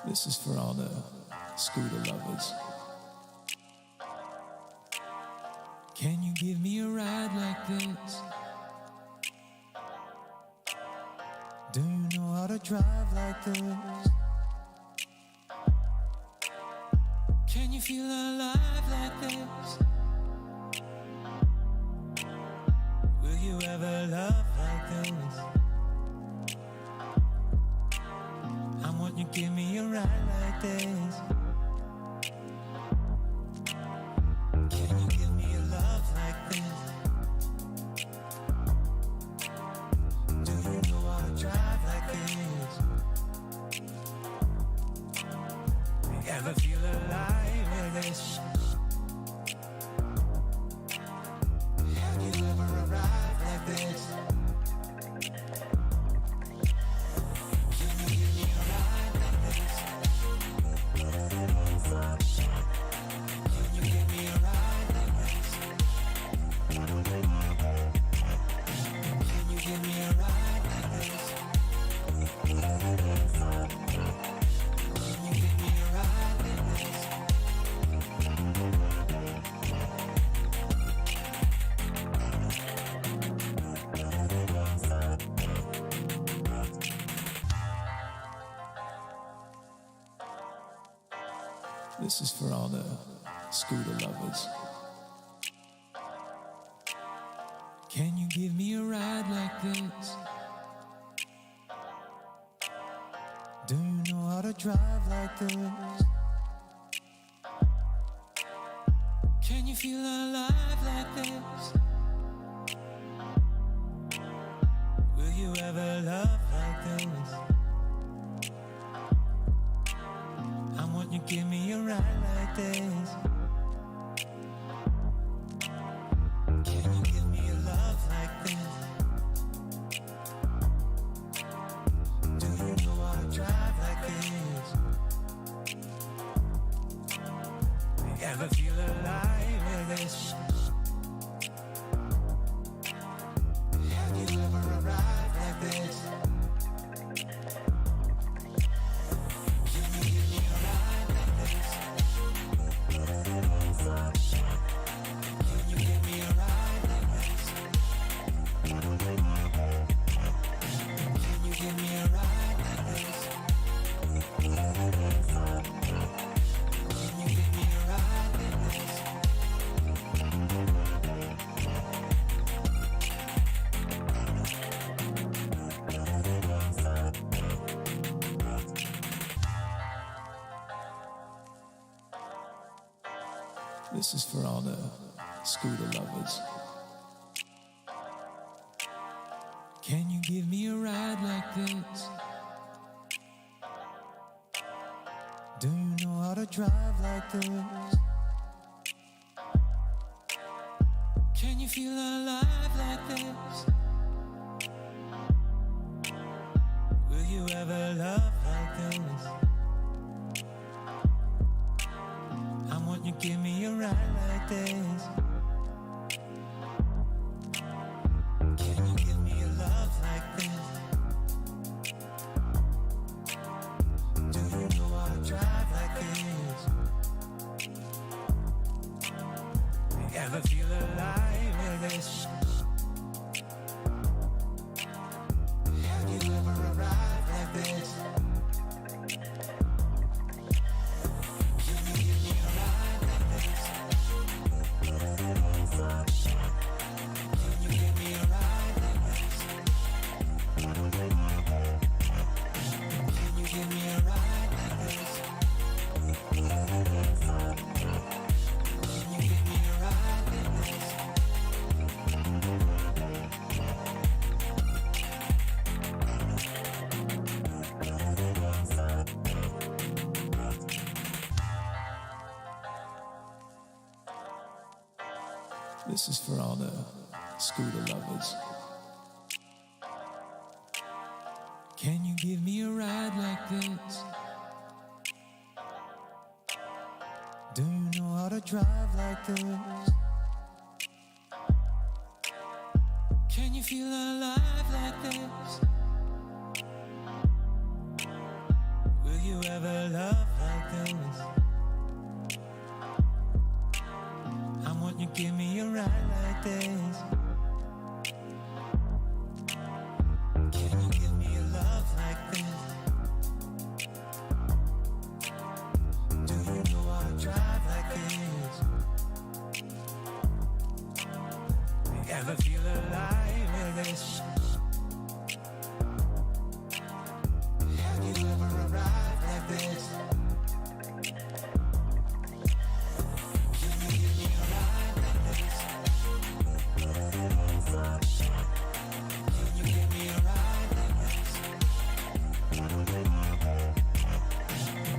This is for all the scooter lovers. Can you give me a ride like this? Do you know how to drive like this? Can you feel alive like this? Will you ever love like this? I want you to give me a ride like this. Can you give me a love like this? Do you know how to drive like this? Ever feel alive like this? Have you ever arrived like this? Can you give me a ride like this? Can you give me a ride like this? Can you give me a ride like this? Can you give me a ride like this? This is for all the scooter lovers. Can you give me a ride like this? Do you know how to drive like this? Can you feel alive like this? Will you ever love like this? I want you to give me a ride like this. Can you give me a love like this? Do you know how to drive like this? Ever feel alive like this? Have you ever arrived like this? Can you give me a ride like this? Can you give me a ride like this? Can you give me a ride like this? Can you give me a ride like this? This is for all the scooter lovers. Can you give me a ride like this? Do you know how to drive like this? Can you feel alive like this? Will you ever love like this? I want you to give me a ride like this. Can you give me a love like this? Do you know how to drive like this? Ever feel alive like this? Have you ever arrived like this? Can you give me a ride like this? Can you give me a ride like this? Can you give me a ride like this? Can you give me a ride like this? This is for all the scooter lovers. Can you give me a ride like this? Do you know how to drive like this? Can you feel alive like this? Will you ever love Ever feel alive with this? Have you ever arrived like this? Can you give me a ride like this? Can you give me a ride like this?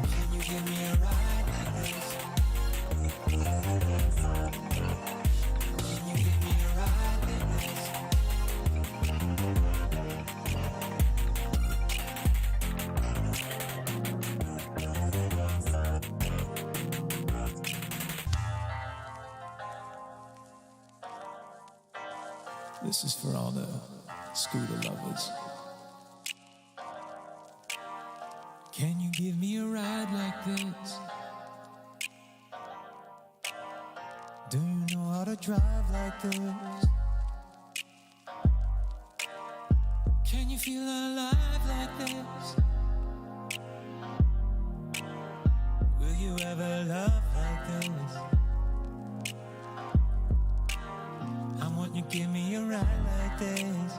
Can you give me a ride like this? Can you give me a ride like this? This is for all the scooter lovers. Can you give me a ride like this? Do you know how to drive like this? Can you feel alive like this? Will you ever love like this? I want you to give me a ride like this.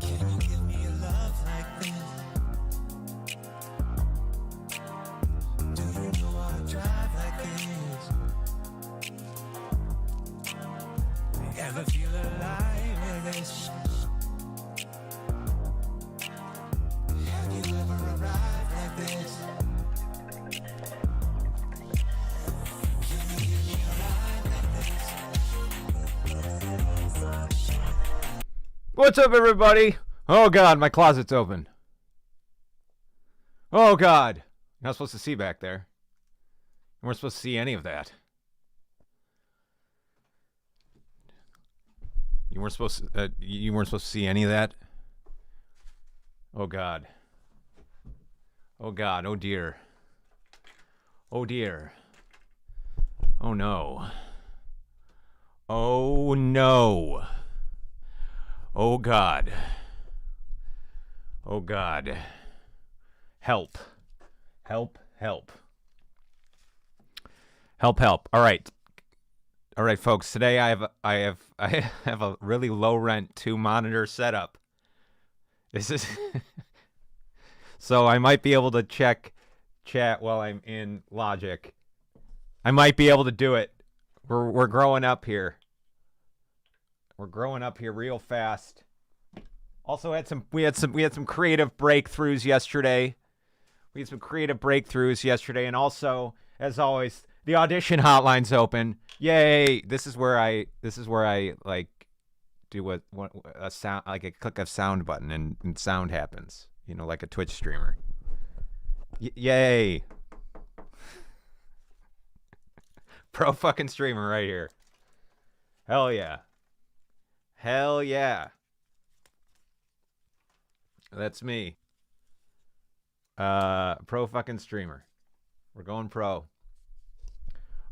Can you give me a love like this? Do you know how to drive like this? Ever feel alive with this? Have you ever arrived like this? Can you give me a ride like this? What's up, everybody? Oh God, my closet's open. Oh God, you're not supposed to see back there. You weren't supposed to see any of that. You weren't supposed to see any of that. Oh God. Oh God. Oh dear. Oh dear. Oh no. Oh no. Oh God. Oh God. Help. Help, help. Help, help. All right. All right, folks. Today I have a really low rent 2-monitor setup. This is so I might be able to check chat while I'm in Logic. I might be able to do it. We're growing up here. We're growing up here real fast. Also we had some creative breakthroughs yesterday. And also, as always, the audition hotline's open. Yay! This is where I like do a sound, like a click of sound button and sound happens. You know, like a Twitch streamer. Yay! Pro fucking streamer right here. Hell yeah. Hell yeah. That's me. Pro fucking streamer. We're going pro.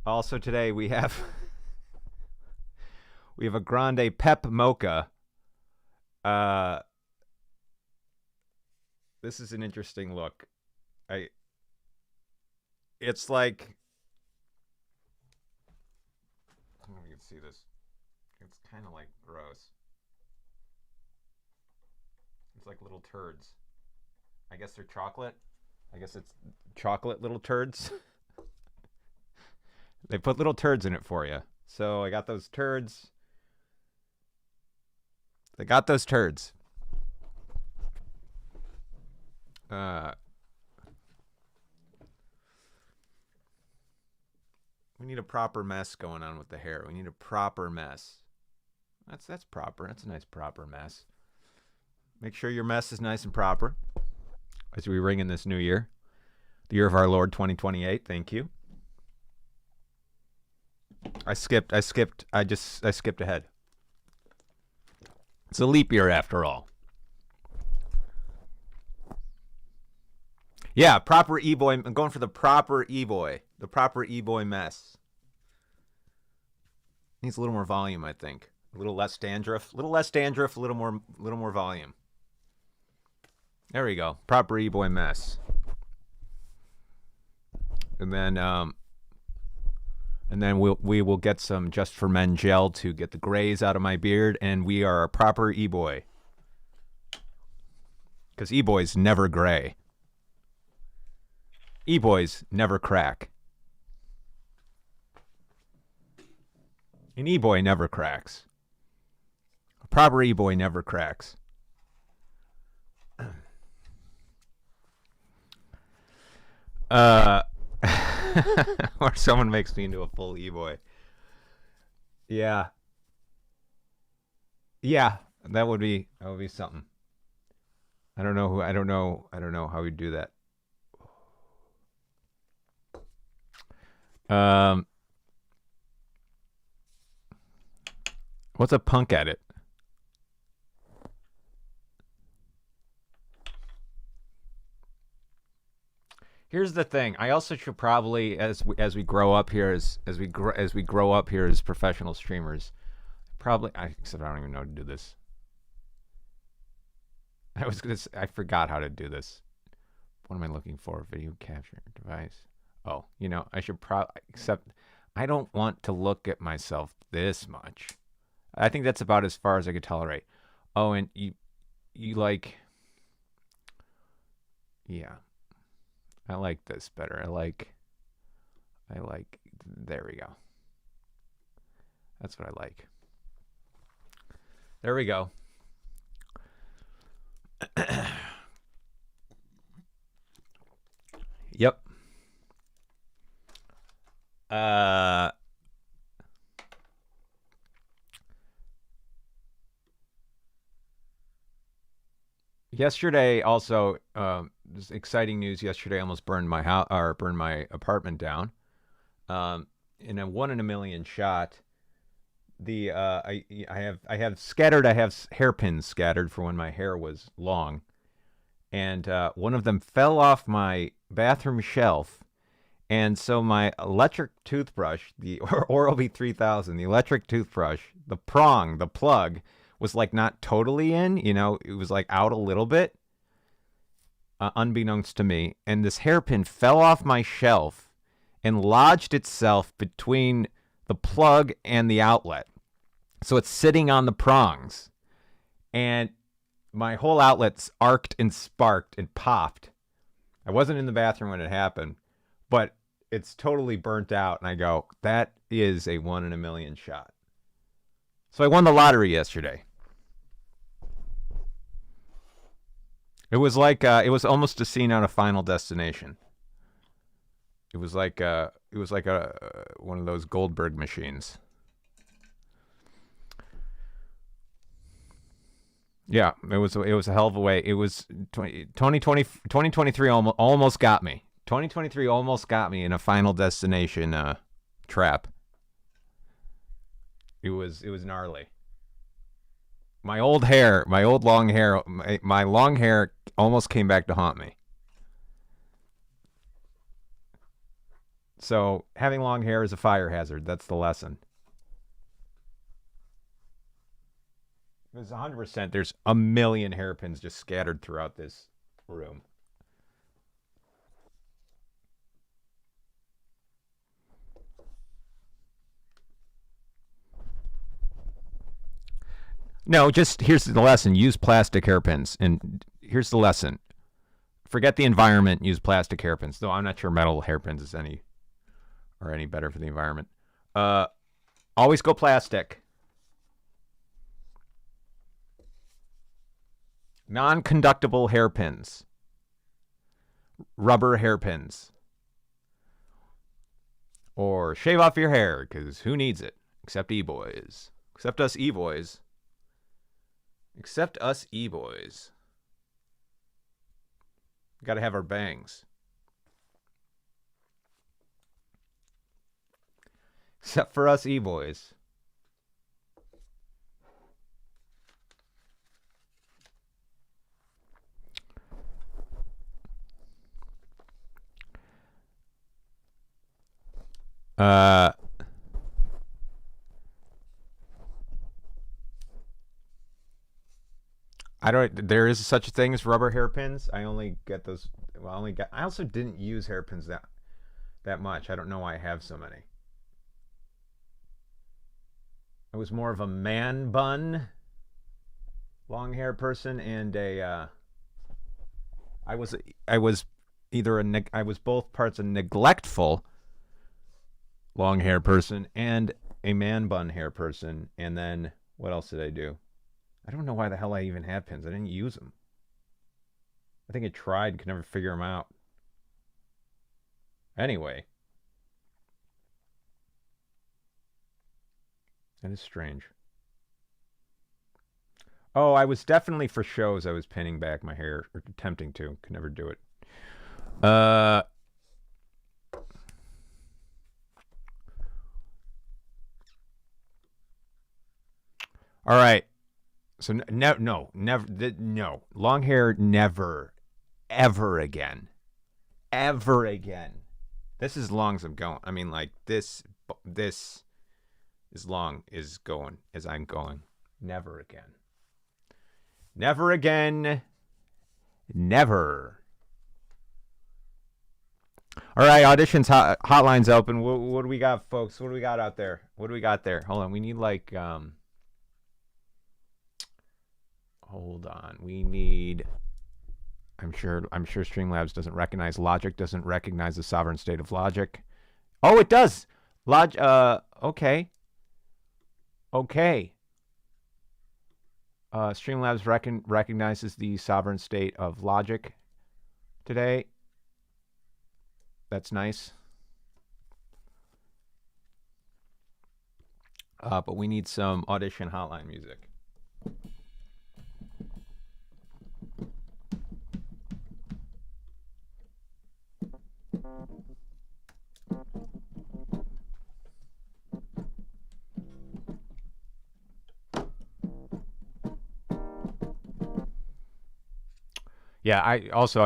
Also today we have a grande pep mocha. This is an interesting look. It's like, I don't know if you can see this. It's kind of like gross. It's like little turds. I guess they're chocolate. I guess it's chocolate little turds. They put little turds in it for you. So I got those turds. We need a proper mess going on with the hair. We need a proper mess. That's proper. That's a nice proper mess. Make sure your mess is nice and proper as we ring in this new year, the year of our Lord 2028. Thank you. I skipped ahead. It's a leap year after all. Yeah, proper e-boy. I'm going for the proper e-boy. The proper e-boy mess. Needs a little more volume, I think. A little less dandruff. A little more volume. There we go. Proper e-boy mess. And then And then we will get some Just for Men gel to get the grays out of my beard, and we are a proper e-boy. Because e-boys never gray. E-boys never crack. An e-boy never cracks. A proper e-boy never cracks. Or someone makes me into a full e-boy. Yeah. Yeah, that would be something. I don't know how we do that. What's a punk edit? Here's the thing. I also should probably, as we grow up here, as we grow up here as professional streamers, except I don't even know how to do this. I forgot how to do this. What am I looking for? Video capture device. Oh, I should except I don't want to look at myself this much. I think that's about as far as I could tolerate. Oh, and you like, yeah. I like this better. I like, there we go. That's what I like. There we go. Yep. Yesterday also, this exciting news. Yesterday, I almost burned my house or burned my apartment down. In a 1 in a million shot. I have hairpins scattered for when my hair was long, and one of them fell off my bathroom shelf, and so my electric toothbrush, the Oral-B 3000, the electric toothbrush, the plug was like not totally in, it was like out a little bit, unbeknownst to me, and this hairpin fell off my shelf and lodged itself between the plug and the outlet. So it's sitting on the prongs, and my whole outlet's arced and sparked and popped. I wasn't in the bathroom when it happened, but it's totally burnt out, and I go, that is a 1 in a million shot. So I won the lottery yesterday. It was like it was almost a scene on a Final Destination. It was like one of those Goldberg machines. Yeah, it was a hell of a way. It was 2023 almost got me. 2023 almost got me in a Final Destination trap. It was gnarly. My old long hair, my long hair almost came back to haunt me. So having long hair is a fire hazard. That's the lesson. There's 100%. There's a million hairpins just scattered throughout this room. No, just here's the lesson. Use plastic hairpins. And here's the lesson. Forget the environment. Use plastic hairpins. Though I'm not sure metal hairpins is any better for the environment. Always go plastic. Non-conductible hairpins. Rubber hairpins. Or shave off your hair, because who needs it? Except e-boys. Except us e-boys. Except us e-boys. Gotta have our bangs. Except for us e-boys. There is such a thing as rubber hairpins. I only get those. Well, I also didn't use hairpins that much. I don't know why I have so many. was more of a man bun, long hair person, and I was both parts a neglectful long hair person and a man bun hair person. And then what else did I do? I don't know why the hell I even have pins. I didn't use them. I think I tried, could never figure them out. Anyway. That is strange. Oh, I was definitely for shows. I was pinning back my hair, or attempting to. Could never do it. All right. So no, long hair, never, ever again, ever again. This is as long as I'm going. I mean, like this as long as going as I'm going. Never again. Never again. Never. All right, auditions hotline's open. What do we got, folks? What do we got out there? What do we got there? Hold on. We need like hold on. We need I'm sure Streamlabs doesn't recognize Logic, doesn't recognize the sovereign state of Logic. Oh, it does. Okay. Okay. Streamlabs recognizes the sovereign state of Logic today. That's nice. But we need some audition hotline music. Yeah, I've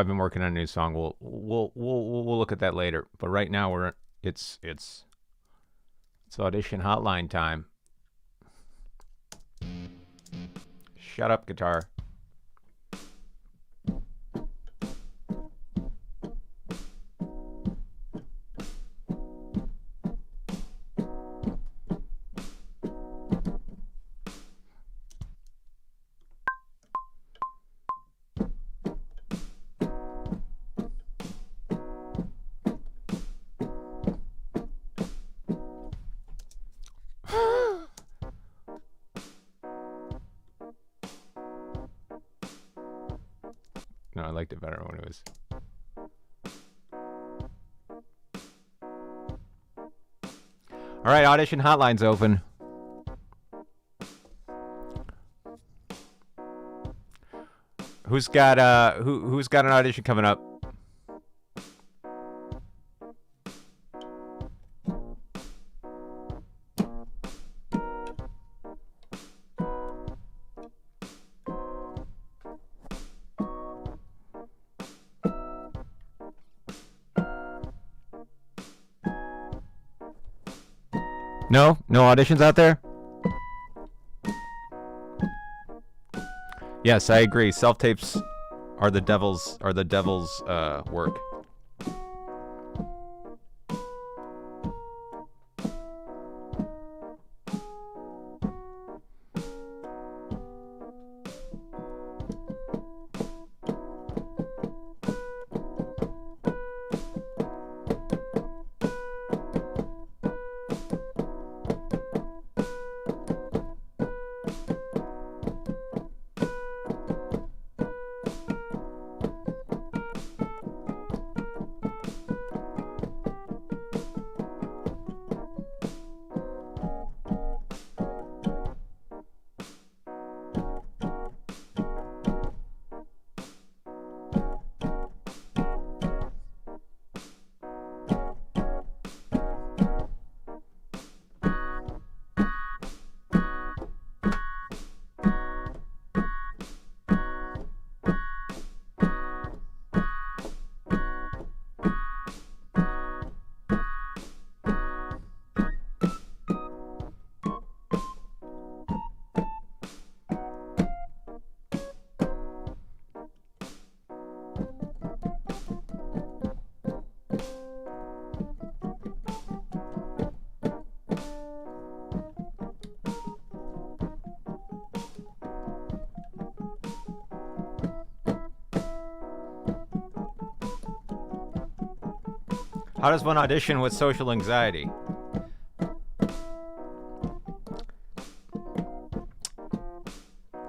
been working on a new song. We'll look at that later. But right now it's audition hotline time. Shut up, guitar. No, I liked it better when it was. All right, audition hotline's open. Who's got an audition coming up? No auditions out there? Yes, I agree. Self-tapes are the devil's work. How does one audition with social anxiety?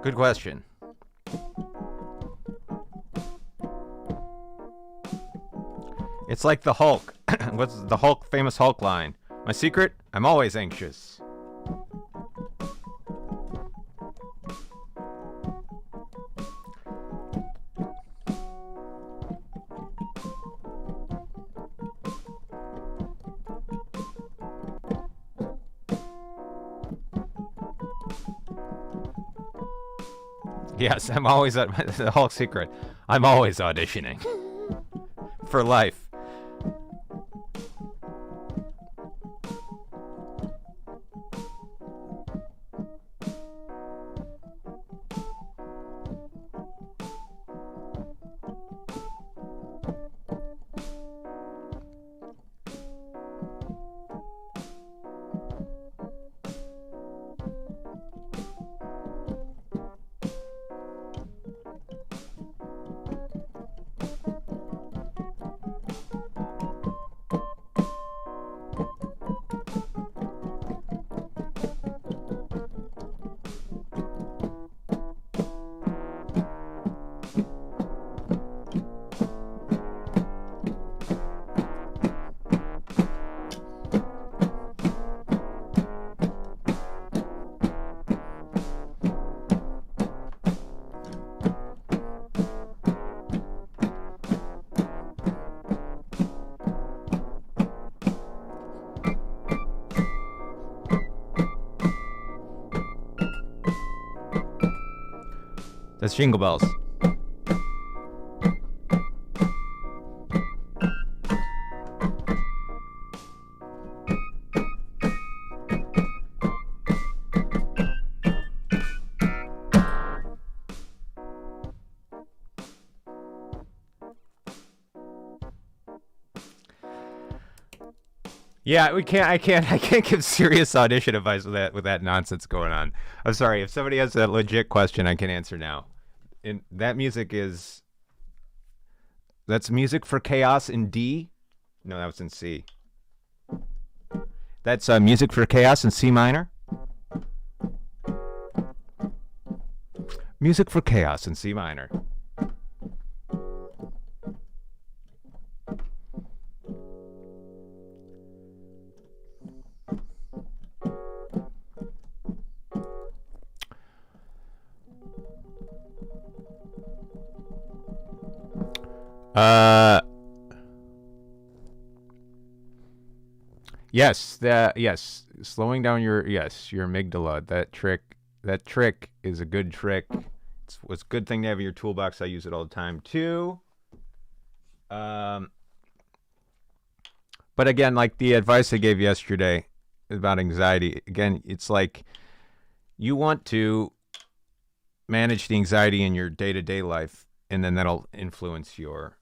Good question. It's like the Hulk. What's the famous Hulk line? My secret? I'm always anxious. Yes, I'm always the Hulk secret. I'm always auditioning. For life. That's Jingle Bells. Yeah, we can't. I can't give serious audition advice with that nonsense going on. I'm sorry. If somebody has a legit question, I can answer now. And that music that's Music for Chaos in D. No, that was in C. That's Music for Chaos in C minor. Music for Chaos in C minor. Yes, slowing down your amygdala. That trick is a good trick. It's a good thing to have in your toolbox. I use it all the time too. But again, like the advice I gave yesterday about anxiety, again, it's like you want to manage the anxiety in your day-to-day life, and then that'll influence your,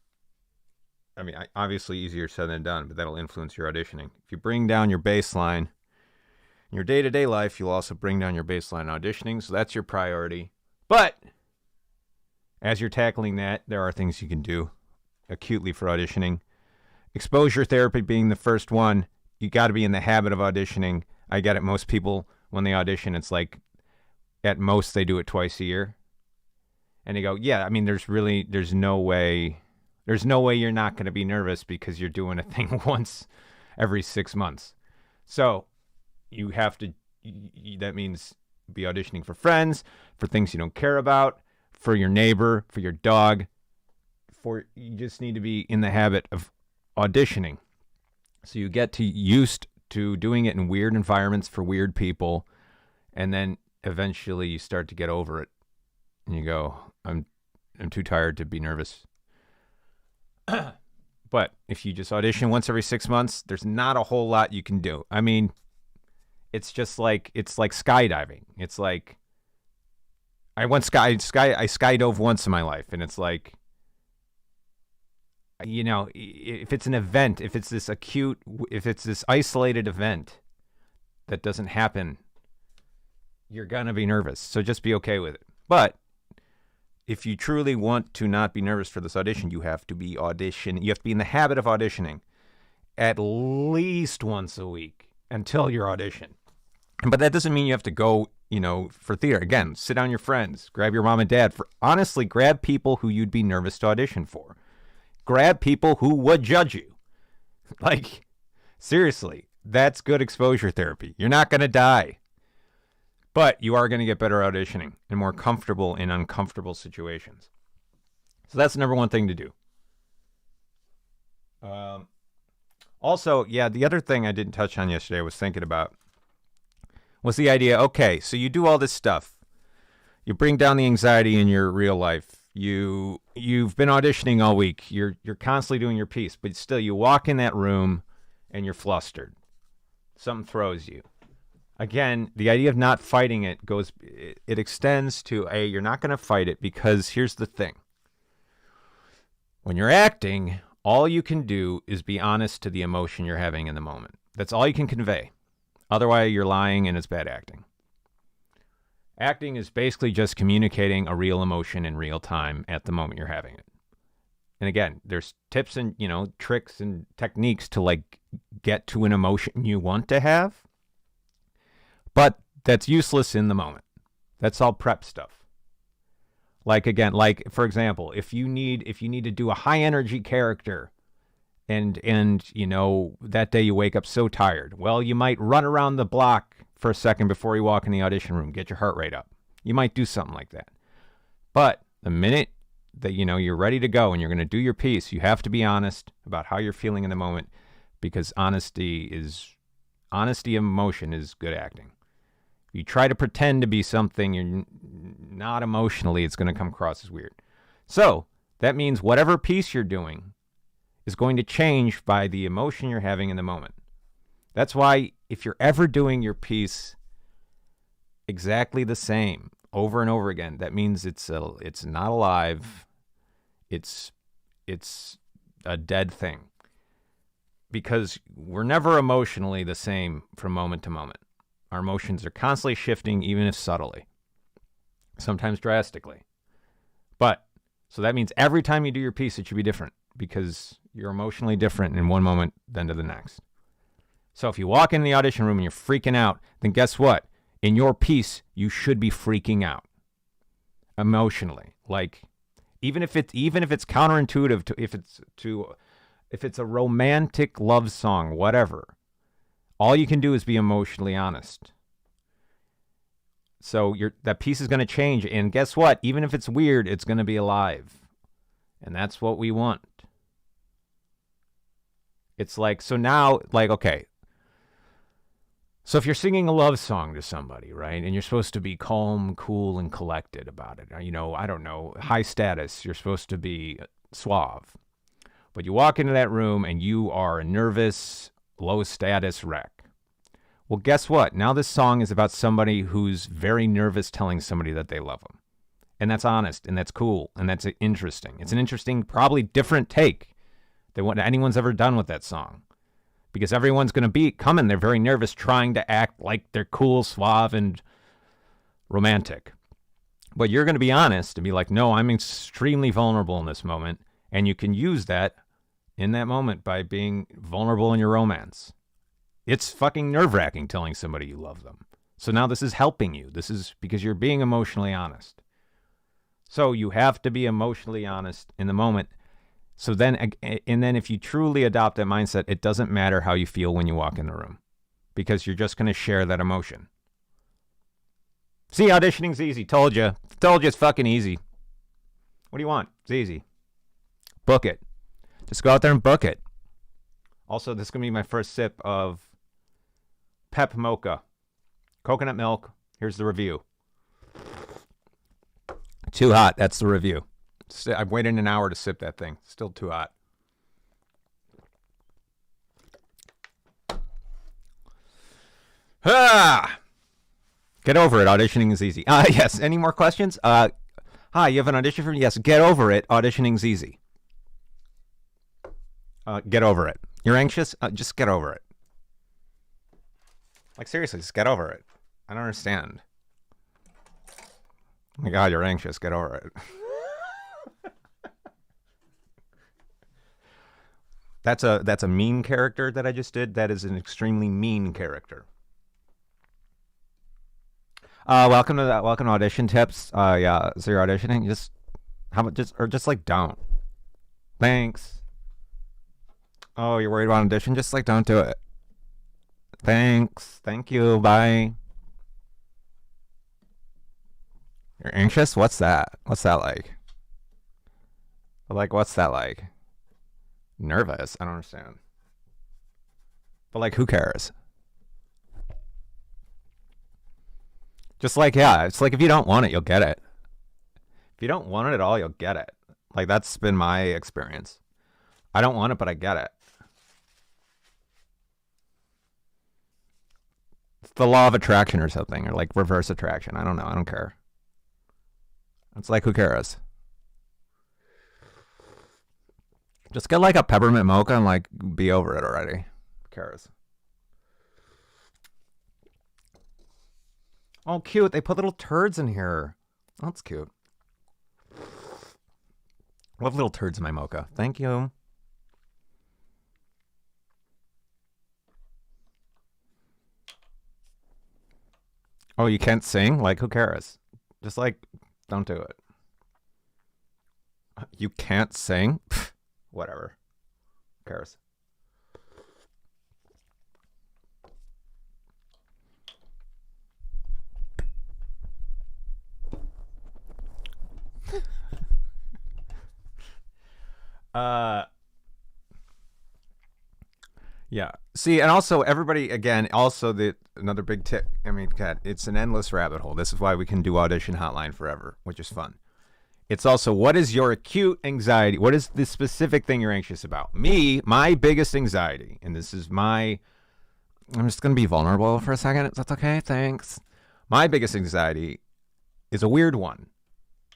obviously easier said than done, but that'll influence your auditioning. If you bring down your baseline in your day-to-day life, you'll also bring down your baseline auditioning, so that's your priority. But as you're tackling that, there are things you can do acutely for auditioning. Exposure therapy being the first one. You got to be in the habit of auditioning. I get it. Most people, when they audition, it's like at most they do it twice a year. And they go, yeah, there's no way you're not going to be nervous because you're doing a thing once every 6 months. So you have to, that means be auditioning for friends, for things you don't care about, for your neighbor, for your dog. You just need to be in the habit of auditioning. So you get used to doing it in weird environments for weird people, and then eventually you start to get over it. And you go, I'm too tired to be nervous. But if you just audition once every 6 months, there's not a whole lot you can do. It's just like skydiving. It's like I skydove once in my life, and it's like, if it's an event, if it's this isolated event that doesn't happen, you're gonna be nervous. So just be okay with it. But if you truly want to not be nervous for this audition, you have to be in the habit of auditioning. at least once a week until your audition. But that doesn't mean you have to go, for theater. Again, sit down with your friends, grab your mom and dad. Honestly, grab people who you'd be nervous to audition for. Grab people who would judge you. Like, seriously, that's good exposure therapy. You're not going to die. But you are going to get better auditioning and more comfortable in uncomfortable situations. So that's the number one thing to do. Also, the other thing I didn't touch on yesterday I was thinking about was the idea, okay, so you do all this stuff. You bring down the anxiety in your real life. You've been auditioning all week. You're constantly doing your piece, but still you walk in that room and you're flustered. Something throws you. Again, the idea of not fighting it extends to, you're not going to fight it because here's the thing. When you're acting, all you can do is be honest to the emotion you're having in the moment. That's all you can convey. Otherwise, you're lying and it's bad acting. Acting is basically just communicating a real emotion in real time at the moment you're having it. And again, there's tips and, tricks and techniques to get to an emotion you want to have. But that's useless in the moment. That's all prep stuff. For example, if you need to do a high energy character and that day you wake up so tired, well, you might run around the block for a second before you walk in the audition room, get your heart rate up. You might do something like that. But the minute that you're ready to go and you're going to do your piece, you have to be honest about how you're feeling in the moment, because honesty of emotion is good acting. If you try to pretend to be something you're not emotionally, it's going to come across as weird. So that means whatever piece you're doing is going to change by the emotion you're having in the moment. That's why if you're ever doing your piece exactly the same over and over again, that means it's not alive. It's a dead thing, because we're never emotionally the same from moment to moment. Our emotions are constantly shifting, even if subtly, sometimes drastically. So that means every time you do your piece, it should be different, because you're emotionally different in one moment than to the next. So if you walk in the audition room and you're freaking out, then guess what? In your piece, you should be freaking out emotionally. Even if it's counterintuitive if it's a romantic love song, whatever, all you can do is be emotionally honest. So that piece is going to change, and guess what? Even if it's weird, it's going to be alive, and that's what we want. It's okay. So if you're singing a love song to somebody, right, and you're supposed to be calm, cool, and collected about it, I don't know, high status, you're supposed to be suave. But you walk into that room and you are a nervous, low status wreck. Well, guess what? Now this song is about somebody who's very nervous telling somebody that they love them. And that's honest, and that's cool, and that's interesting. It's an interesting, probably different take than what anyone's ever done with that song. Because everyone's going to come in, they're very nervous, trying to act like they're cool, suave, and romantic. But you're going to be honest and be like, no, I'm extremely vulnerable in this moment. And you can use that in that moment by being vulnerable in your romance. It's fucking nerve-wracking telling somebody you love them. So now this is helping you. This is because you're being emotionally honest. So you have to be emotionally honest in the moment. So then if you truly adopt that mindset, it doesn't matter how you feel when you walk in the room, because you're just going to share that emotion. See, auditioning's easy. Told you it's fucking easy. What do you want? It's easy. Book it. Just go out there and book it. Also, this is going to be my first sip of Pep Mocha. Coconut milk. Here's the review. Too hot. That's the review. I've waited an hour to sip that thing. Still too hot. Get over it. Auditioning is easy. Yes. Any more questions? Hi, you have an audition for me? Yes. Get over it. Auditioning's easy. Get over it. You're anxious? Just get over it. Seriously, just get over it. I don't understand. Oh my God, you're anxious. Get over it. That's a mean character that I just did. That is an extremely mean character. Welcome to audition tips. Yeah, so you're auditioning. Just like don't. Thanks. Oh, you're worried about audition? Just like don't do it. Thanks. Thank you. Bye. You're anxious? What's that? What's that like? Like, what's that like? Nervous? I don't understand. But like, who cares? Just like, yeah, it's like if you don't want it, you'll get it. If you don't want it at all, you'll get it. Like, that's been my experience. I don't want it, but I get it. It's the law of attraction or something, or like reverse attraction. I don't know. I don't care. It's like, who cares? Just get like a peppermint mocha and like be over it already. Who cares? Oh, cute. They put little turds in here. Oh, that's cute. I love little turds in my mocha. Thank you. Oh, you can't sing? Like, who cares? Just like, don't do it. You can't sing? Whatever. Who cares? Yeah. See, and also everybody again, also another big tip. I mean, God, it's an endless rabbit hole. This is why we can do audition hotline forever, which is fun. It's also, what is your acute anxiety? What is the specific thing you're anxious about? Me, my biggest anxiety, and this is I'm just going to be vulnerable for a second. That's okay. Thanks. My biggest anxiety is a weird one.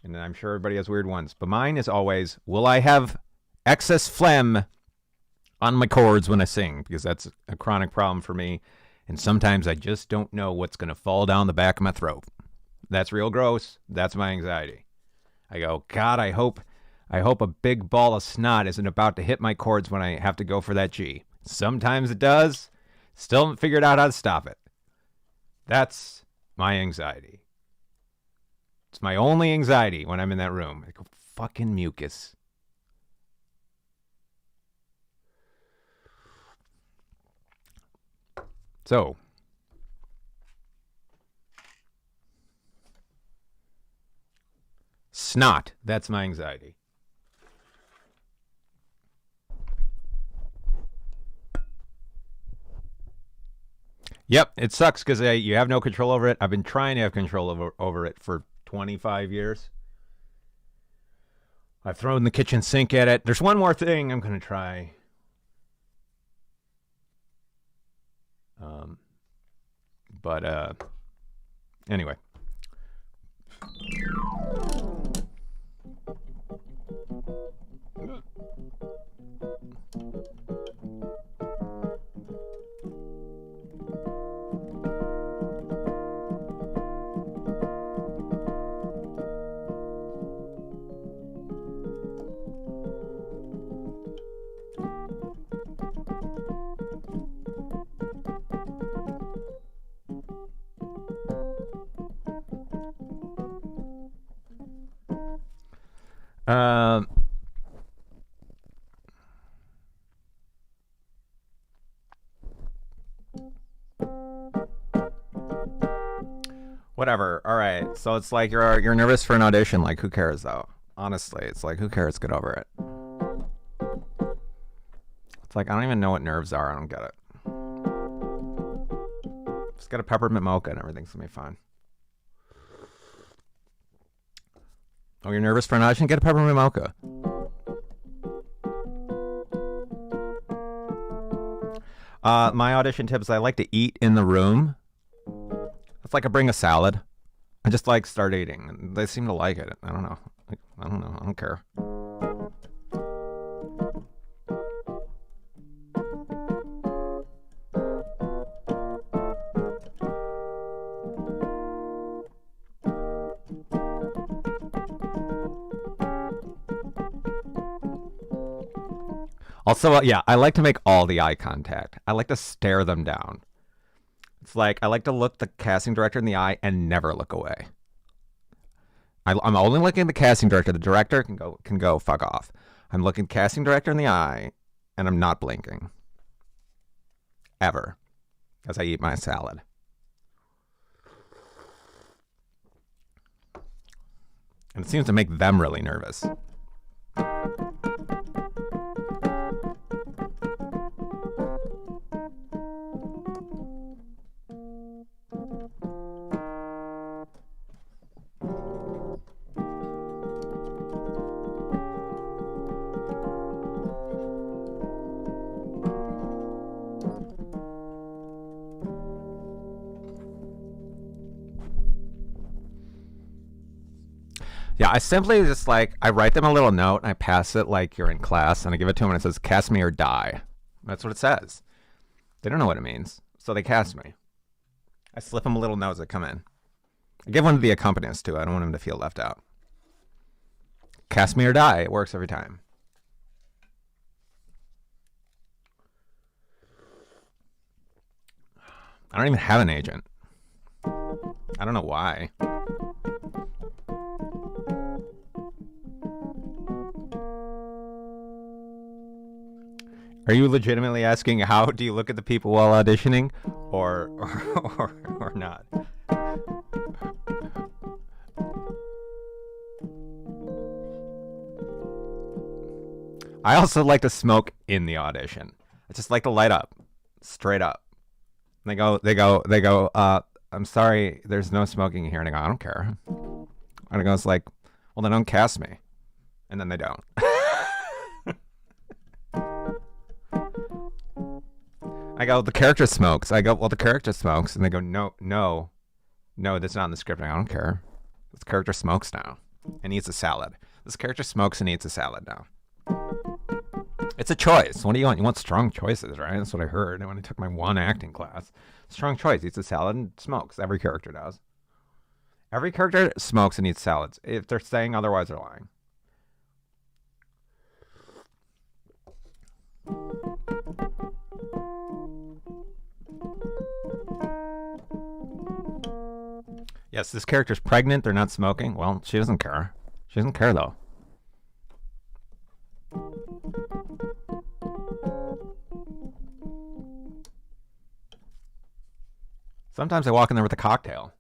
And I'm sure everybody has weird ones. But mine is always, will I have excess phlegm on my chords when I sing? Because that's a chronic problem for me. And sometimes I just don't know what's going to fall down the back of my throat. That's real gross. That's my anxiety. I go, God, I hope a big ball of snot isn't about to hit my chords when I have to go for that G. Sometimes it does. Still haven't figured out how to stop it. That's my anxiety. It's my only anxiety when I'm in that room. I go, fucking mucus. So, snot. That's my anxiety. Yep, it sucks because you have no control over it. I've been trying to have control over it for 25 years. I've thrown the kitchen sink at it. There's one more thing I'm going to try. But anyway. Whatever. All right. So it's like you're nervous for an audition. Like, who cares though? Honestly, it's like, who cares? Get over it. It's like, I don't even know what nerves are. I don't get it. Just get a peppermint mocha and everything's gonna be fine. Oh, you're nervous for an audition? Get a peppermint mocha. My audition tips, I like to eat in the room. It's like I bring a salad. I just like start eating. They seem to like it. I don't know. I don't care. Also, yeah, I like to make all the eye contact. I like to stare them down. It's like I like to look the casting director in the eye and never look away. I'm only looking at the casting director. The director can go fuck off. I'm looking casting director in the eye, and I'm not blinking. Ever. As I eat my salad. And it seems to make them really nervous. Yeah, I simply just like, I write them a little note and I pass it like you're in class and I give it to them and it says, cast me or die. That's what it says. They don't know what it means, so they cast me. I slip them a little note as they come in. I give one to the accompanist too. I don't want him to feel left out. Cast me or die. It works every time. I don't even have an agent. I don't know why. Are you legitimately asking how do you look at the people while auditioning, or not? I also like to smoke in the audition. I just like to light up, straight up. They go. I'm sorry, there's no smoking here. And I go, I don't care. And it goes like, well, then don't cast me. And then they don't. I go, the character smokes. I go, well, the character smokes. And they go, no, that's not in the script. I go, I don't care. This character smokes now and eats a salad. This character smokes and eats a salad now. It's a choice. What do you want? You want strong choices, right? That's what I heard when I took my one acting class. Strong choice. Eats a salad and smokes. Every character does. Every character smokes and eats salads. If they're saying otherwise, they're lying. Yes, this character's pregnant. They're not smoking. Well, she doesn't care. She doesn't care, though. Sometimes I walk in there with a cocktail.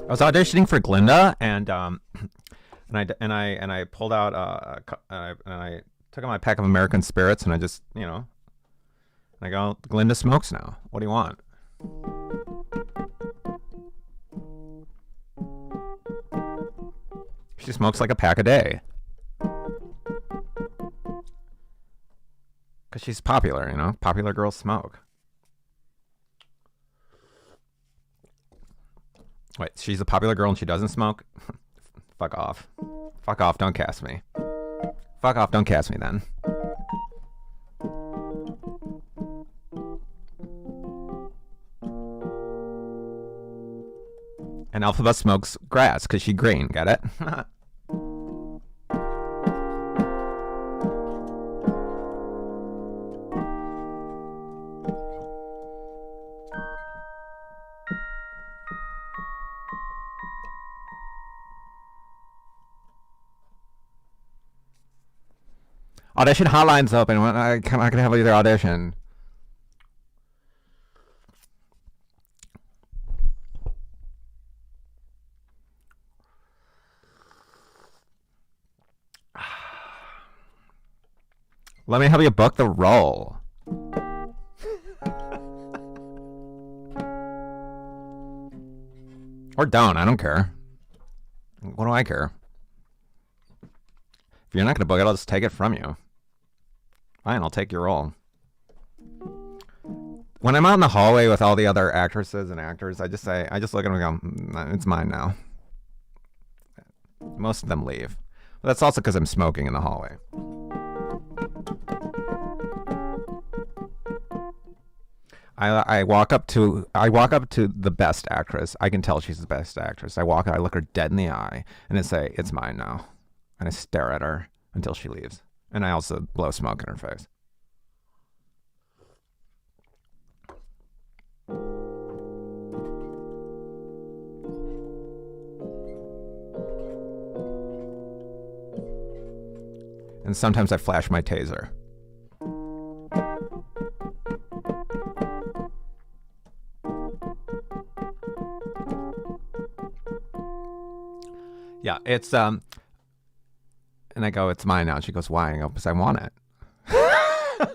I was auditioning for Glinda, and I pulled out and I took out my pack of American Spirits, and I just I go, Glinda smokes now. What do you want? She smokes like a pack a day. Because she's popular, Popular girls smoke. Wait, she's a popular girl and she doesn't smoke? Fuck off. Fuck off, don't cast me. Fuck off, don't cast me then. And Alphabet smokes grass because she's green, get it? Audition hotline's open. I can have either audition. Let me help you book the role. Or don't. I don't care. What do I care? If you're not going to book it, I'll just take it from you. Fine, I'll take your role. When I'm out in the hallway with all the other actresses and actors, I just look at them and go, it's mine now. Most of them leave. But that's also because I'm smoking in the hallway. I walk up to the best actress. I can tell she's the best actress. I look her dead in the eye, and I say, "It's mine now," and I stare at her until she leaves, and I also blow smoke in her face. And sometimes I flash my taser. Yeah, it's and I go, "It's mine now." She goes, "Why?" I go, "Because I want it." I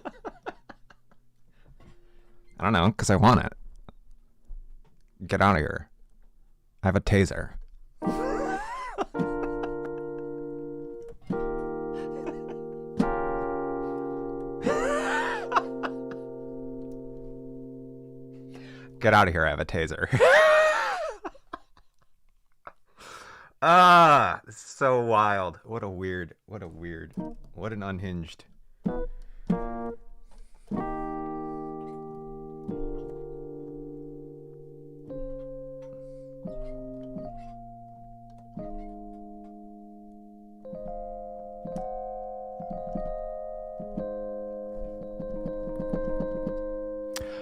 don't know, because I want it. Get out of here. I have a taser. Get out of here. I have a taser. This is so wild. What an unhinged.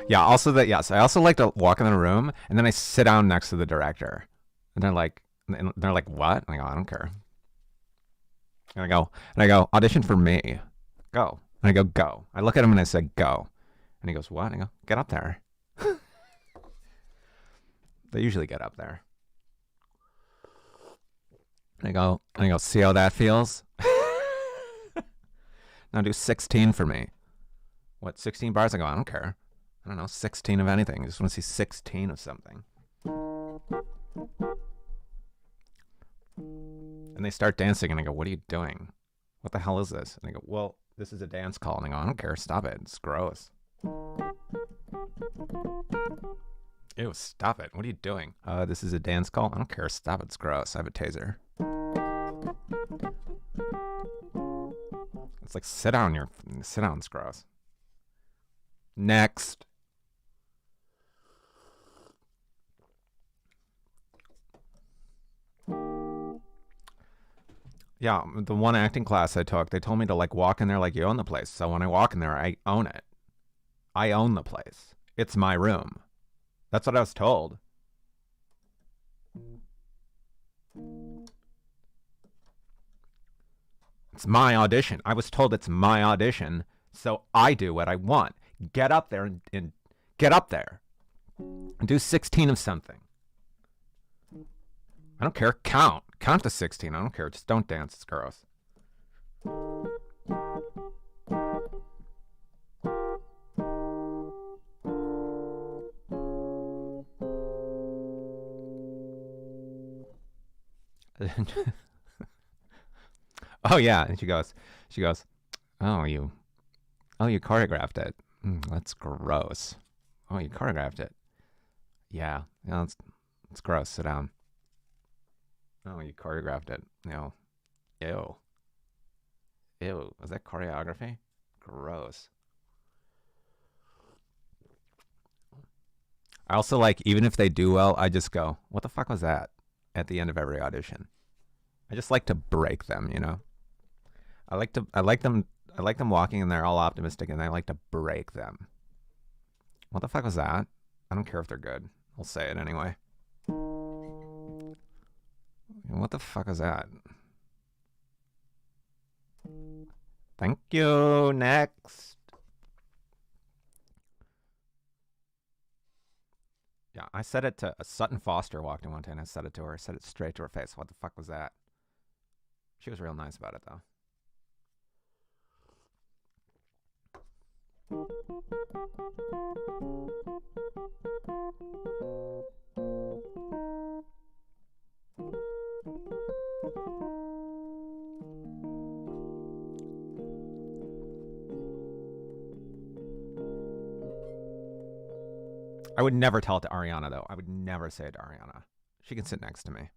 Yeah, also that, yes. I also like to walk in the room and then I sit down next to the director. And they're like, "What?" And I go, "I don't care." And I go, "Audition for me." Go. And I go, "Go." I look at him and I say, "Go." And he goes, "What?" And I go, "Get up there." They usually get up there. And I go, "See how that feels?" Now do 16 for me. What, 16 bars? I go, "I don't care. I don't know, 16 of anything. I just want to see 16 of something." And they start dancing, and I go, "What are you doing? What the hell is this?" And they go, "Well, this is a dance call." And I go, "I don't care. Stop it. It's gross." Ew, stop it. What are you doing? This is a dance call? I don't care. Stop it. It's gross. I have a taser. It's like, sit down. It's gross. Next. Yeah, the one acting class I took, they told me to like walk in there like you own the place. So when I walk in there, I own it. I own the place. It's my room. That's what I was told. It's my audition. I was told it's my audition, so I do what I want. Get up there and get up there. And do 16 of something. I don't care. Count to 16. I don't care. Just don't dance. It's gross. Oh yeah, and she goes, "Oh, you choreographed it. That's gross. Oh, you choreographed it. Yeah, it's gross. Sit down. Oh, you choreographed it. No, ew, ew. Was that choreography? Gross." I also like, even if they do well, I just go, "What the fuck was that?" At the end of every audition. I just like to break them, you know. I like them walking in there all optimistic, and I like to break them. What the fuck was that? I don't care if they're good. I'll say it anyway. What the fuck is that? Thank you. Next. Yeah, I said it to Sutton Foster walked in one day, and I said it to her. I said it straight to her face. What the fuck was that? She was real nice about it, though. I would never tell it to Ariana, though. I would never say it to Ariana. She can sit next to me.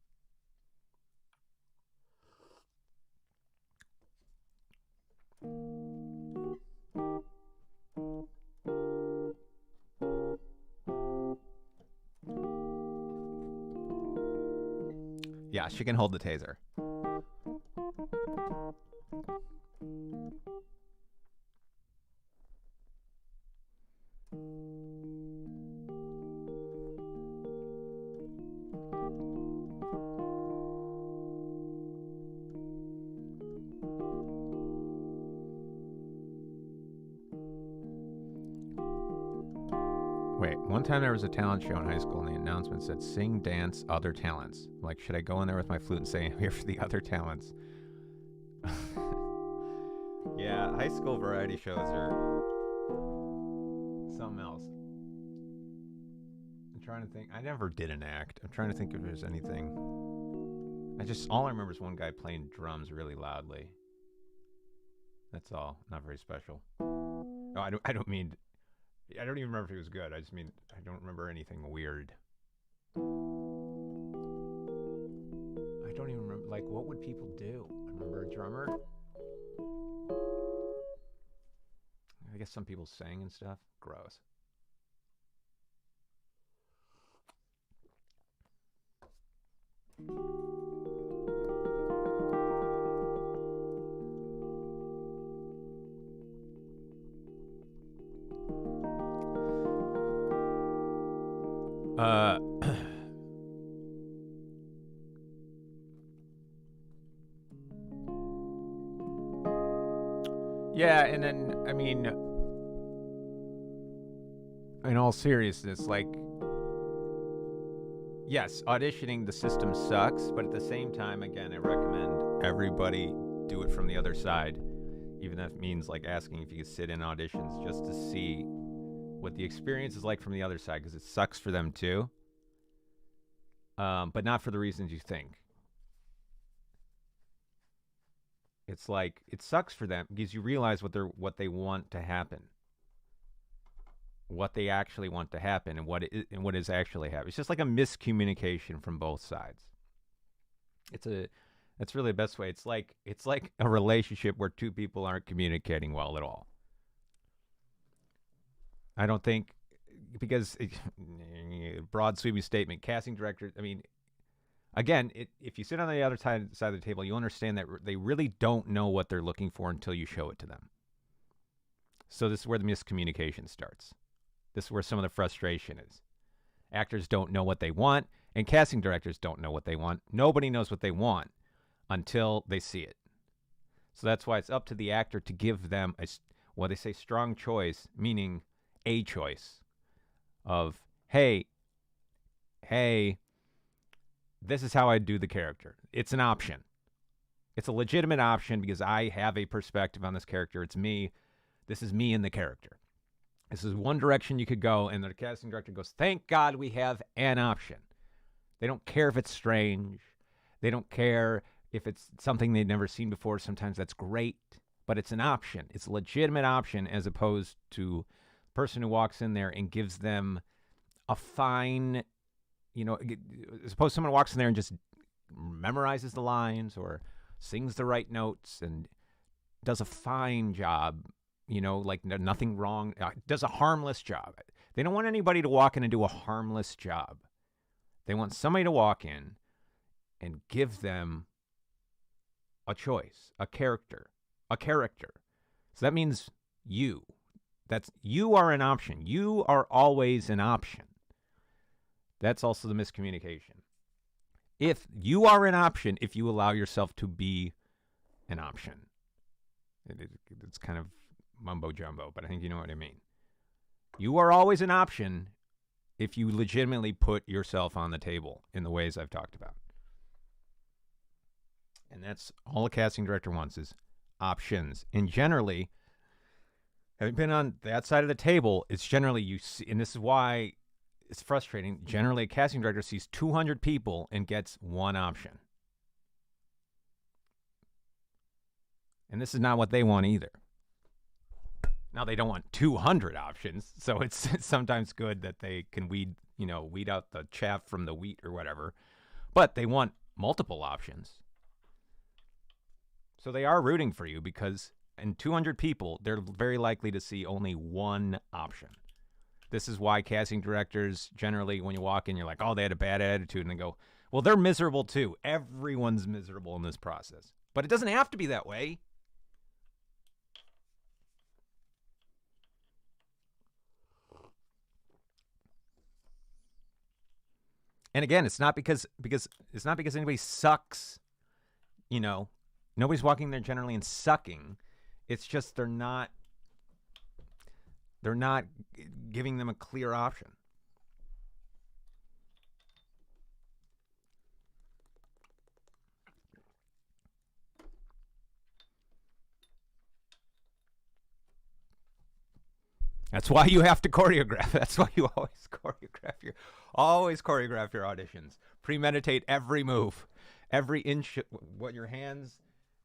Yeah, she can hold the taser. Wait, one time there was a talent show in high school and the announcement said sing, dance, other talents. I'm like, should I go in there with my flute and say I'm here for the other talents? Yeah, high school variety shows are something else. I'm trying to think. I never did an act. I'm trying to think if there's anything. All I remember is one guy playing drums really loudly. That's all. Not very special. No, I don't mean, I don't even remember if he was good. I just mean, I don't remember anything weird. I don't even remember, like, what would people do? I remember a drummer. I guess some people sang and stuff. Gross. Yeah, and then, I mean, in all seriousness, like, yes, auditioning, the system sucks, but at the same time, again, I recommend everybody do it from the other side, even if it means, like, asking if you could sit in auditions just to see what the experience is like from the other side, because it sucks for them too, but not for the reasons you think. It's like, it sucks for them because you realize what they want to happen, what they actually want to happen, and what is actually happening. It's just like a miscommunication from both sides. That's really the best way. It's like a relationship where two people aren't communicating well at all. I don't think, because broad sweeping statement, casting directors, I mean, again, if you sit on the other side of the table, you understand that they really don't know what they're looking for until you show it to them. So this is where the miscommunication starts. This is where some of the frustration is. Actors don't know what they want, and casting directors don't know what they want. Nobody knows what they want until they see it. So that's why it's up to the actor to give them they say strong choice, meaning a choice of, hey, this is how I do the character. It's an option. It's a legitimate option because I have a perspective on this character. It's me. This is me in the character. This is one direction you could go, and the casting director goes, thank God we have an option. They don't care if it's strange. They don't care if it's something they've never seen before. Sometimes that's great, but it's an option. It's a legitimate option, as opposed to the person who walks in there and gives them a fine, suppose someone walks in there and just memorizes the lines or sings the right notes and does a fine job, like nothing wrong, does a harmless job. They don't want anybody to walk in and do a harmless job. They want somebody to walk in and give them a choice, a character. So that means you are an option. You are always an option. That's also the miscommunication. If you are an option, if you allow yourself to be an option. It's kind of mumbo jumbo, but I think you know what I mean. You are always an option if you legitimately put yourself on the table in the ways I've talked about. And that's all a casting director wants, is options. And generally, having been on that side of the table, it's generally you see, and this is why it's frustrating. Generally, a casting director sees 200 people and gets one option. And this is not what they want either. Now, they don't want 200 options, so it's sometimes good that they can weed out the chaff from the wheat or whatever. But they want multiple options. So they are rooting for you because in 200 people, they're very likely to see only one option. This is why casting directors generally, when you walk in, you're like, oh, they had a bad attitude. And they go, Well, they're miserable too. Everyone's miserable in this process. But it doesn't have to be that way. And again, it's not because anybody sucks, you know. Nobody's walking there generally and sucking. It's just they're not giving them a clear option. That's why you have to choreograph. That's why you always choreograph your auditions. Premeditate every move, every inch. What your hands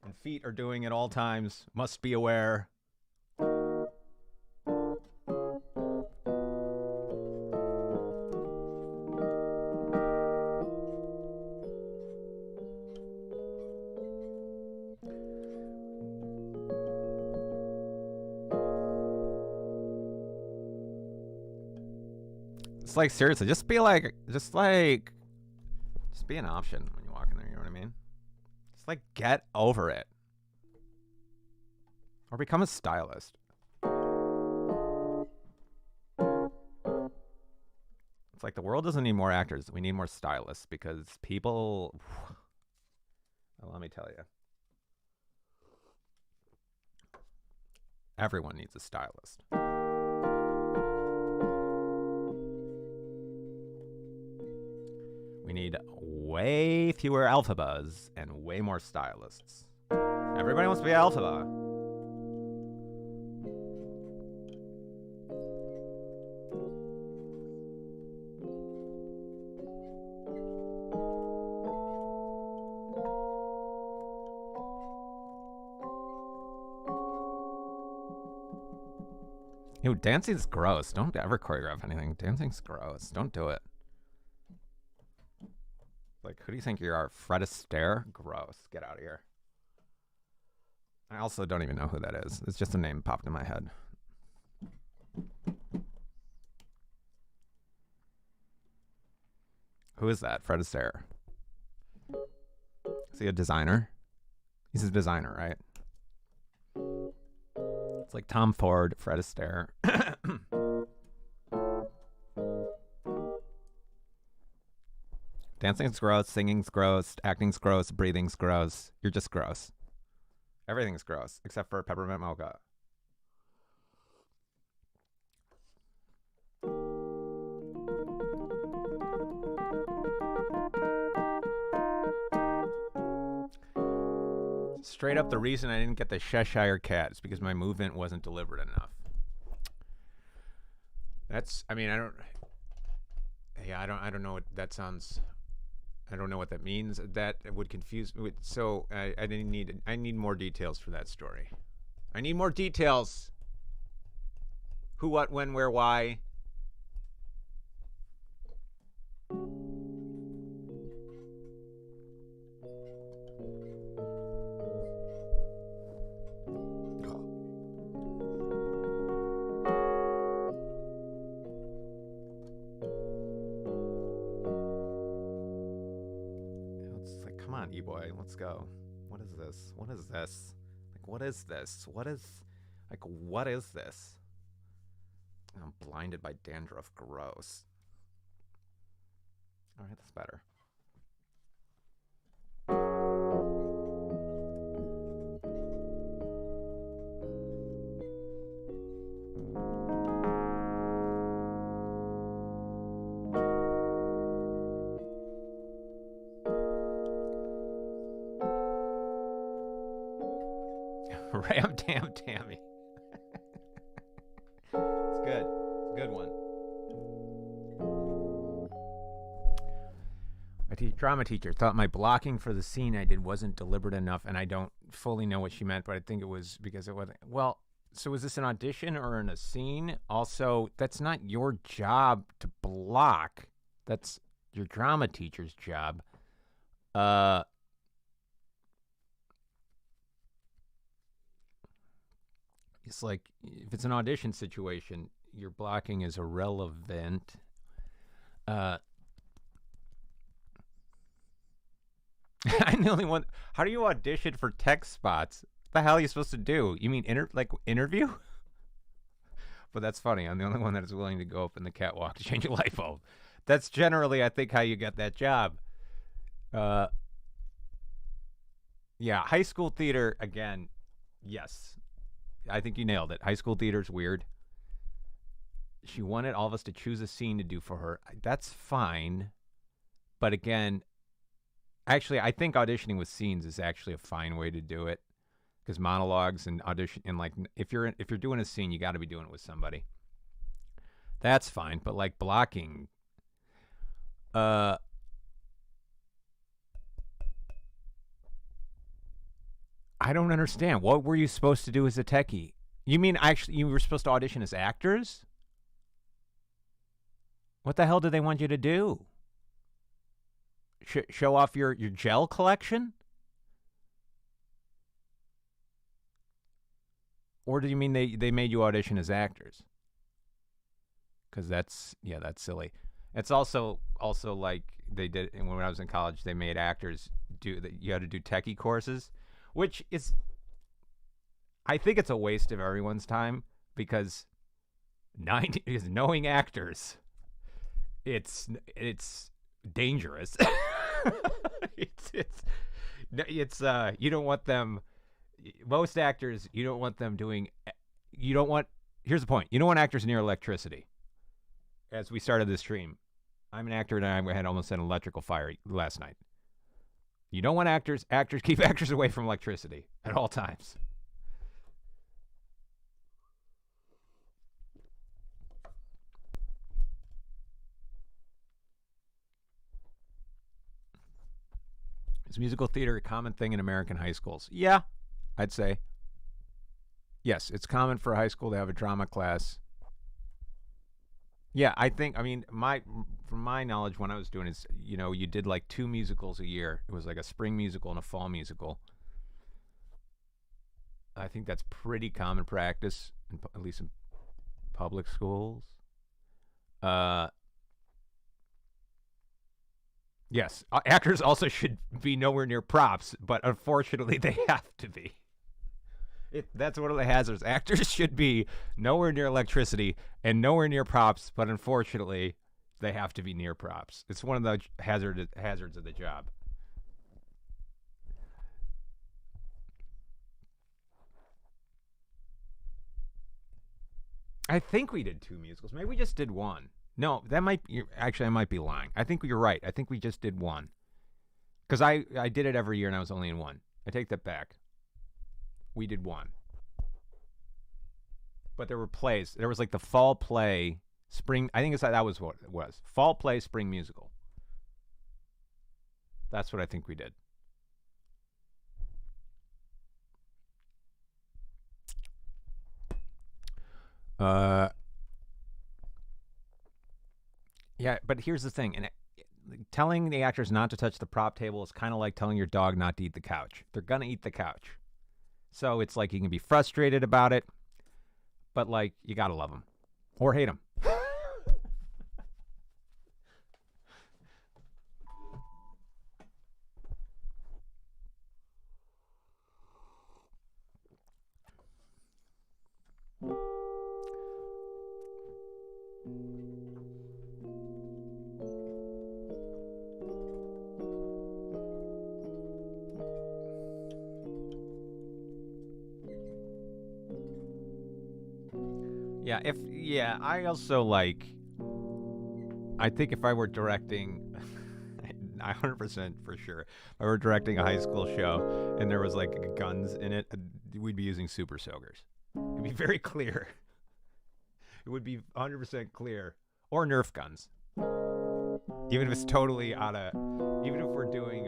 and feet are doing at all times. Must be aware. It's like, seriously, just be an option when you walk in there. You know what I mean? Just like, get over it, or become a stylist. It's like the world doesn't need more actors. We need more stylists because people. Well, let me tell you, everyone needs a stylist. We need way fewer alphabas and way more stylists. Everybody wants to be alphaba. Ew, dancing's gross. Don't ever choreograph anything. Dancing's gross. Don't do it. Like, who do you think you are? Fred Astaire? Gross. Get out of here. I also don't even know who that is. It's just a name popped in my head. Who is that? Fred Astaire. Is he a designer? He's a designer, right? It's like Tom Ford, Fred Astaire. Dancing's gross, singing's gross, acting's gross, breathing's gross. You're just gross. Everything's gross, except for peppermint mocha. Straight up, the reason I didn't get the Cheshire Cat is because my movement wasn't deliberate enough. I don't know what that sounds. I don't know what that means. That would confuse me. So I need more details for that story. I need more details. Who, what, when, where, why. E-boy, let's go. What is this? What is this? Like, what is this? What is this? I'm blinded by dandruff. Gross. All right, that's better. Ram Tam Tammy. It's good. It's a good one. My drama teacher thought my blocking for the scene I did wasn't deliberate enough, and I don't fully know what she meant, but I think it was because it wasn't. Well, so is this an audition or in a scene? Also, that's not your job to block. That's your drama teacher's job. It's like, if it's an audition situation, your blocking is irrelevant. I'm the only one. How do you audition for tech spots? What the hell are you supposed to do? You mean interview? But that's funny. I'm the only one that is willing to go up in the catwalk to change a light bulb. That's generally, I think, how you get that job. Uh, yeah, high school theater again. Yes, I think you nailed it. High school theater's weird. She wanted all of us to choose a scene to do for her. That's fine, but again, actually, I think auditioning with scenes is actually a fine way to do it because monologues and audition and like if you're doing a scene, you got to be doing it with somebody. That's fine, but like blocking, uh, I don't understand. What were you supposed to do as a techie? You mean actually you were supposed to audition as actors? What the hell did they want you to do? Show off your gel collection? Or do you mean they made you audition as actors? Because that's silly. It's also like they did when I was in college. They made actors do that. You had to do techie courses, which is I think it's a waste of everyone's time because 90 is knowing actors. It's dangerous. It's you don't want them. Most actors you don't want them doing. You don't want. Here's the point. You don't want actors near electricity. As we started this stream, I'm an actor and I had almost an electrical fire last night. You don't want actors keep actors away from electricity at all times. Is musical theater a common thing in American high schools? Yeah, I'd say. Yes, it's common for a high school to have a drama class. Yeah, I mean, from my knowledge, when I was doing it, you did like two musicals a year. It was like a spring musical and a fall musical. I think that's pretty common practice, at least in public schools. Uh, yes, actors also should be nowhere near props, but unfortunately, they have to be. That's one of the hazards. Actors should be nowhere near electricity and nowhere near props, but unfortunately, they have to be near props. It's one of the hazards of the job. I think we did two musicals. Maybe we just did one. No, that might be, actually I might be lying. I think you're right. I think we just did one. Because I did it every year and I was only in one. I take that back. We did one. But there were plays. There was like the fall play, spring. I think that was what it was. Fall play, spring musical. That's what I think we did. Yeah, but here's the thing. And telling the actors not to touch the prop table is kind of like telling your dog not to eat the couch. They're going to eat the couch. So it's like you can be frustrated about it, but like you got to love them or hate them. I also like. I think if I were directing, 100% for sure, if I were directing a high school show and there was like guns in it, we'd be using super soakers. It'd be very clear. It would be 100% clear, or Nerf guns. Even if it's totally even if we're doing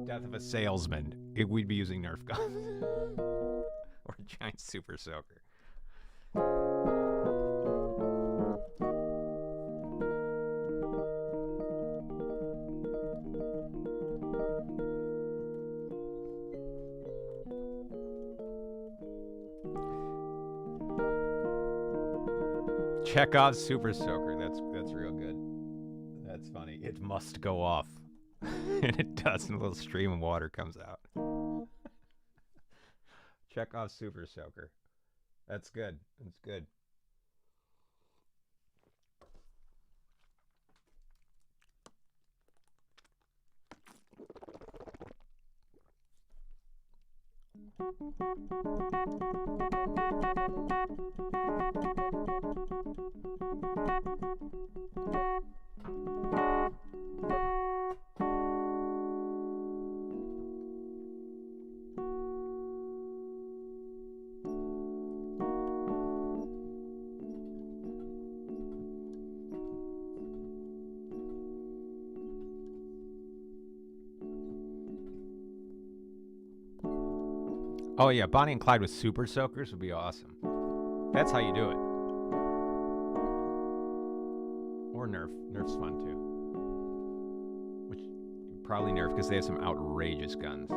Death of a Salesman, we'd be using Nerf guns or a giant super soaker. Chekhov's super soaker. That's real good. That's funny. It must go off. And it does, and a little stream of water comes out. Check off Super Soaker. That's good. That's good. Oh yeah, Bonnie and Clyde with Super Soakers would be awesome. That's how you do it. Or Nerf. Nerf's fun too. Which probably Nerf because they have some outrageous guns.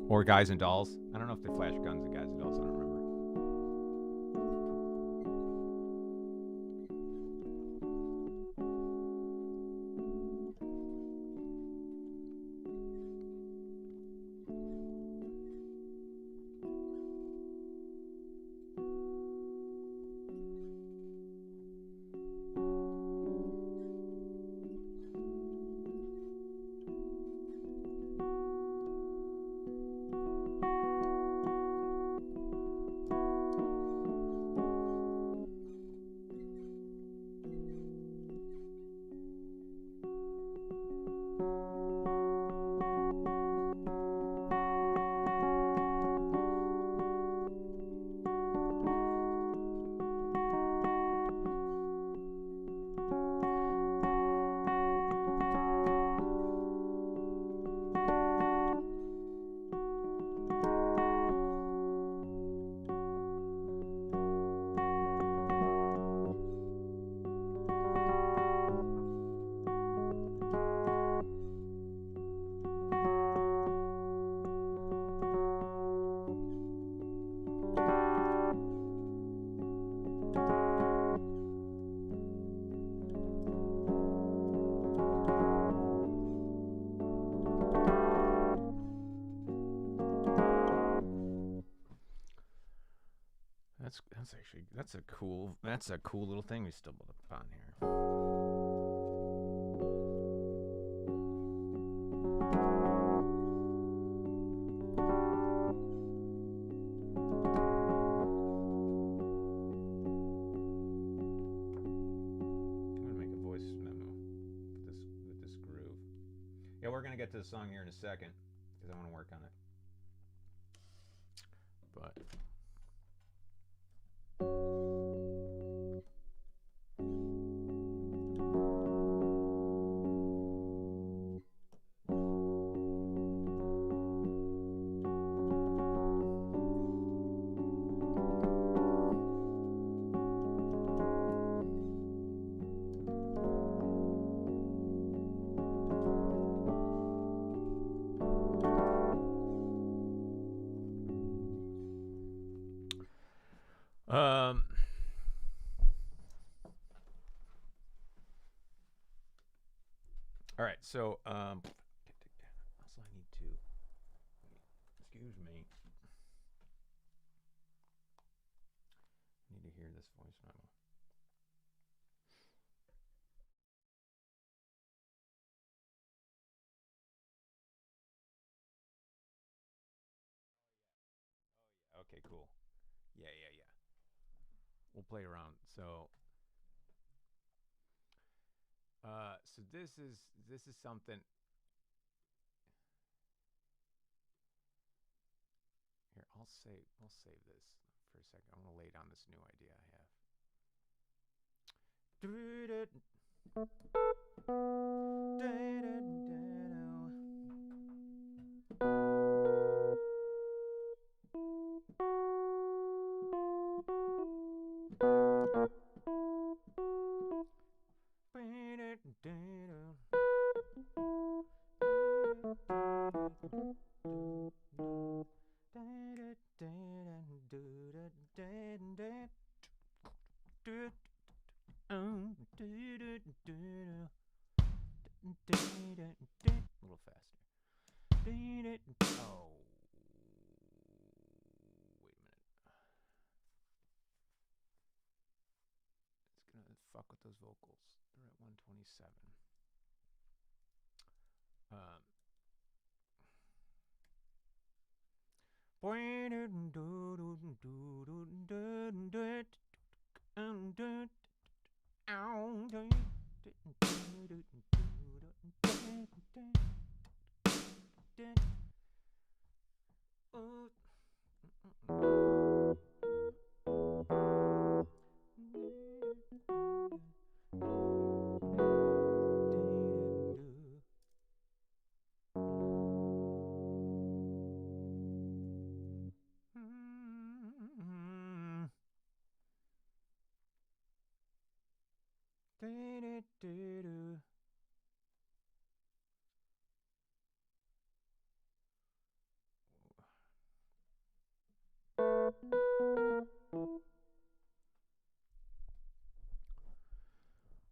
Or Guys and Dolls. I don't know if they flash guns at Guys and Dolls. I don't remember. That's a cool little thing we stumbled upon here. I'm gonna make a voice memo with this groove. Yeah, we're gonna get to the song here in a second because I want to work on it. But all right, so also I need to excuse me. I need to hear this voice memo. Okay, cool. Yeah. We'll play around. So so this is something. Here, we'll save this for a second. I'm gonna lay down this new idea I have. those vocals. They're at 127.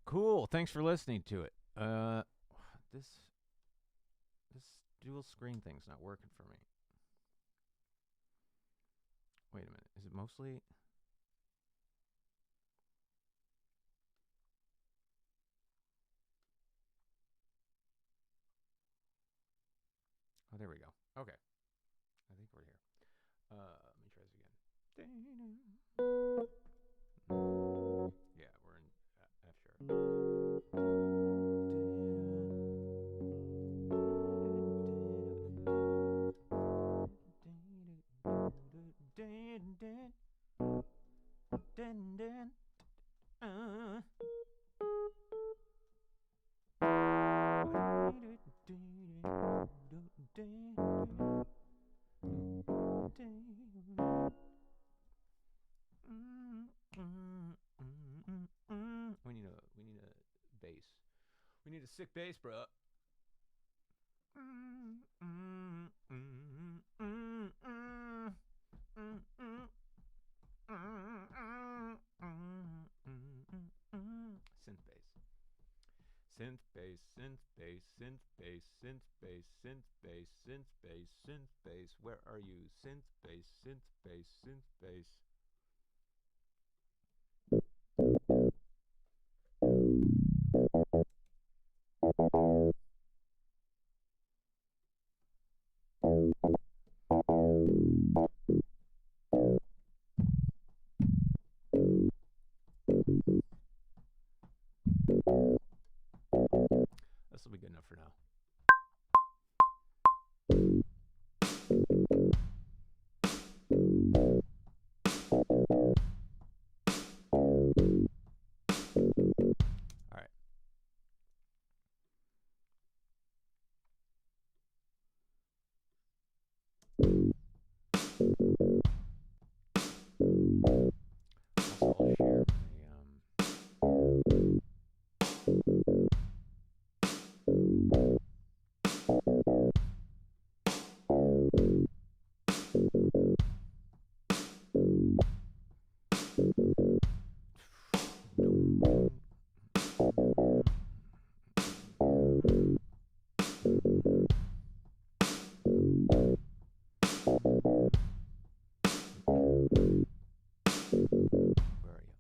Cool. Thanks for listening to it. This dual screen thing's not working for me. Wait a minute. Is it mostly? Oh, there we go. Okay. I think we're here. Let me try this again. Yeah, we're in F sharp. We need a bass. We need a sick bass, bro. Synth bass. Synth bass, synth bass, synth bass, synth bass, synth bass, synth bass, synth bass. Where are you? Synth bass, synth bass, synth bass. This will be good enough for now. All right. Also, I'll share where are you?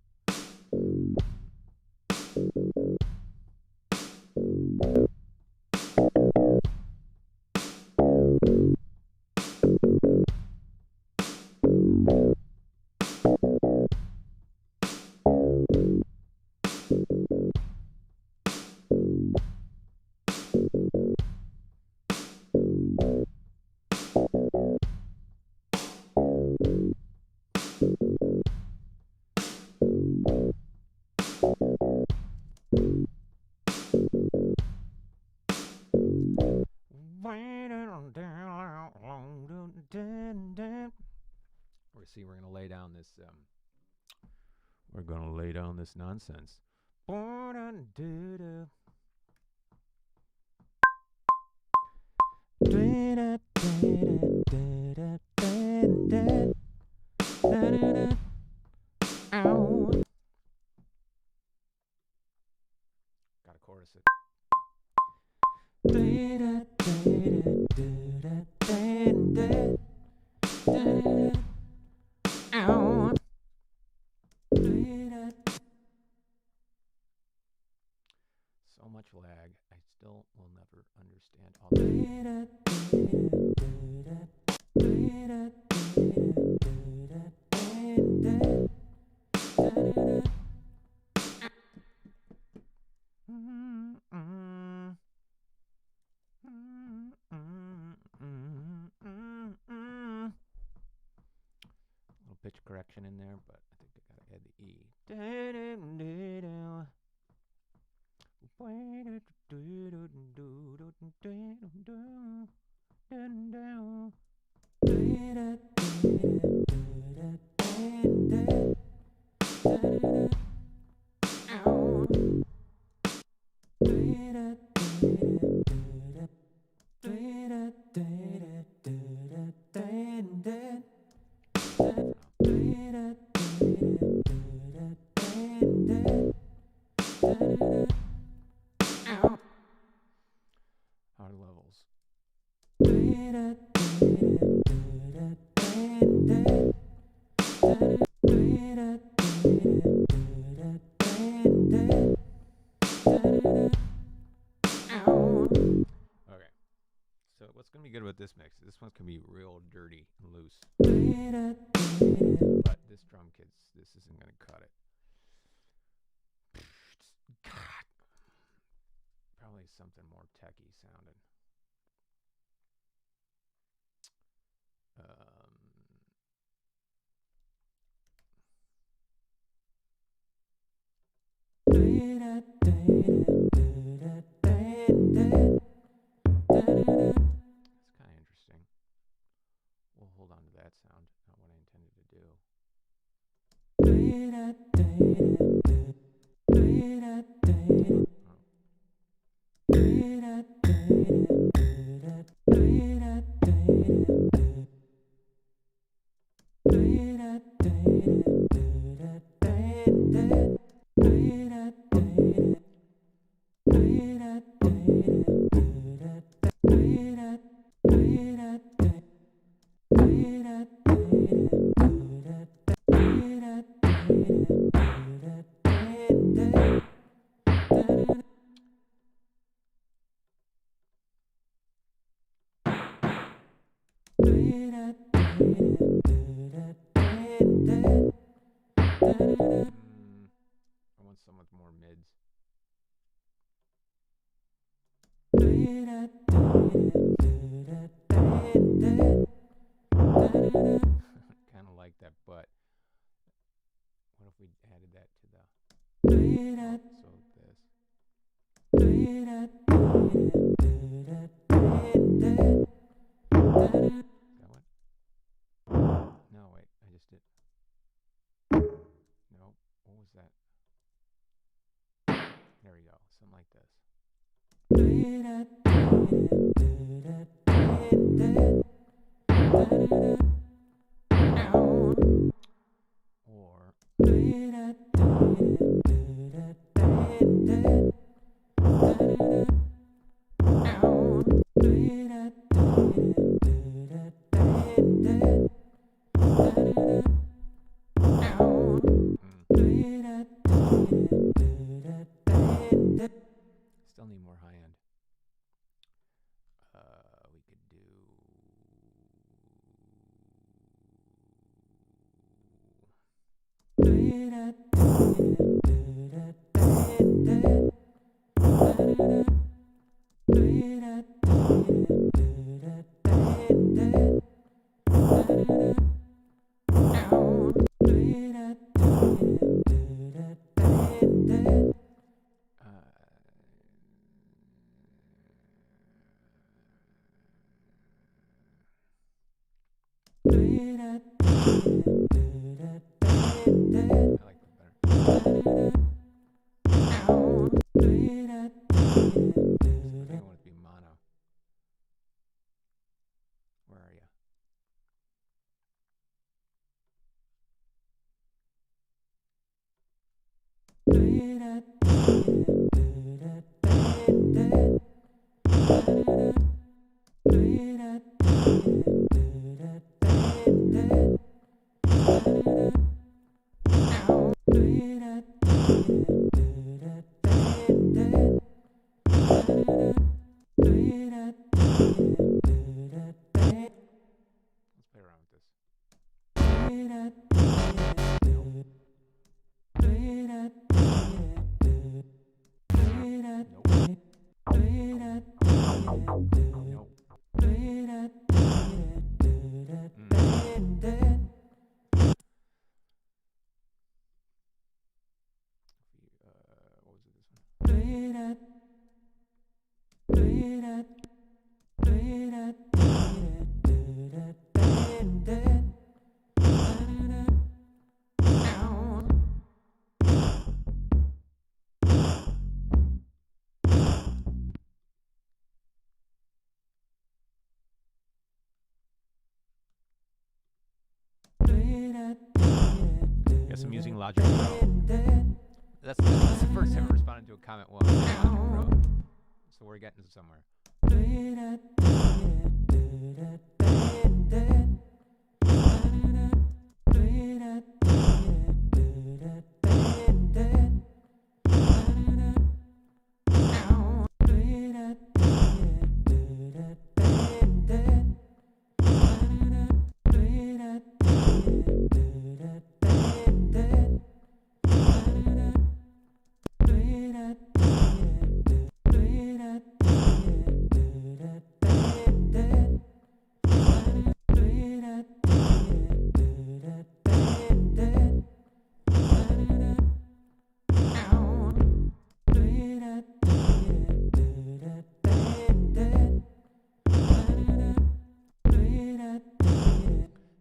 We're gonna lay down this. We're gonna lay down this nonsense. Gotta chorus it. So much lag. I still will never understand all that. Little pitch correction in there, but I think I gotta add the E. Higher levels. Okay. So what's gonna be good with this mix? This one's gonna be real dirty and loose. But this drum kit's this isn't gonna cut it. God. Probably something more techy sounding. It's kind of interesting. We'll hold on to that sound, not what I intended to do. I want some with more mids. Kind of like that, but what if we added that to the so this. Is that what? No, wait, I just did. No, what was that? There we go, something like this. Or still need more high end. We could do. I like that better. I want it to be mono. Where are you? What was it, this one? Guess I'm using Logic Pro. That's the first time I responded to a comment while I'm using Logic Pro. So we're getting somewhere.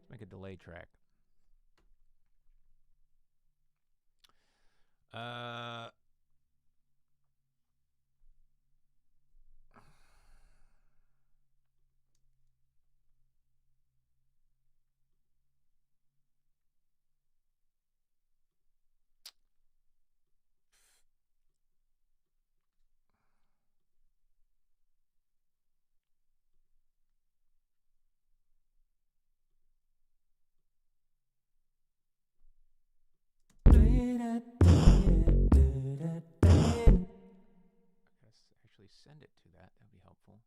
Make a delay track. Actually send it to that. That'd be helpful.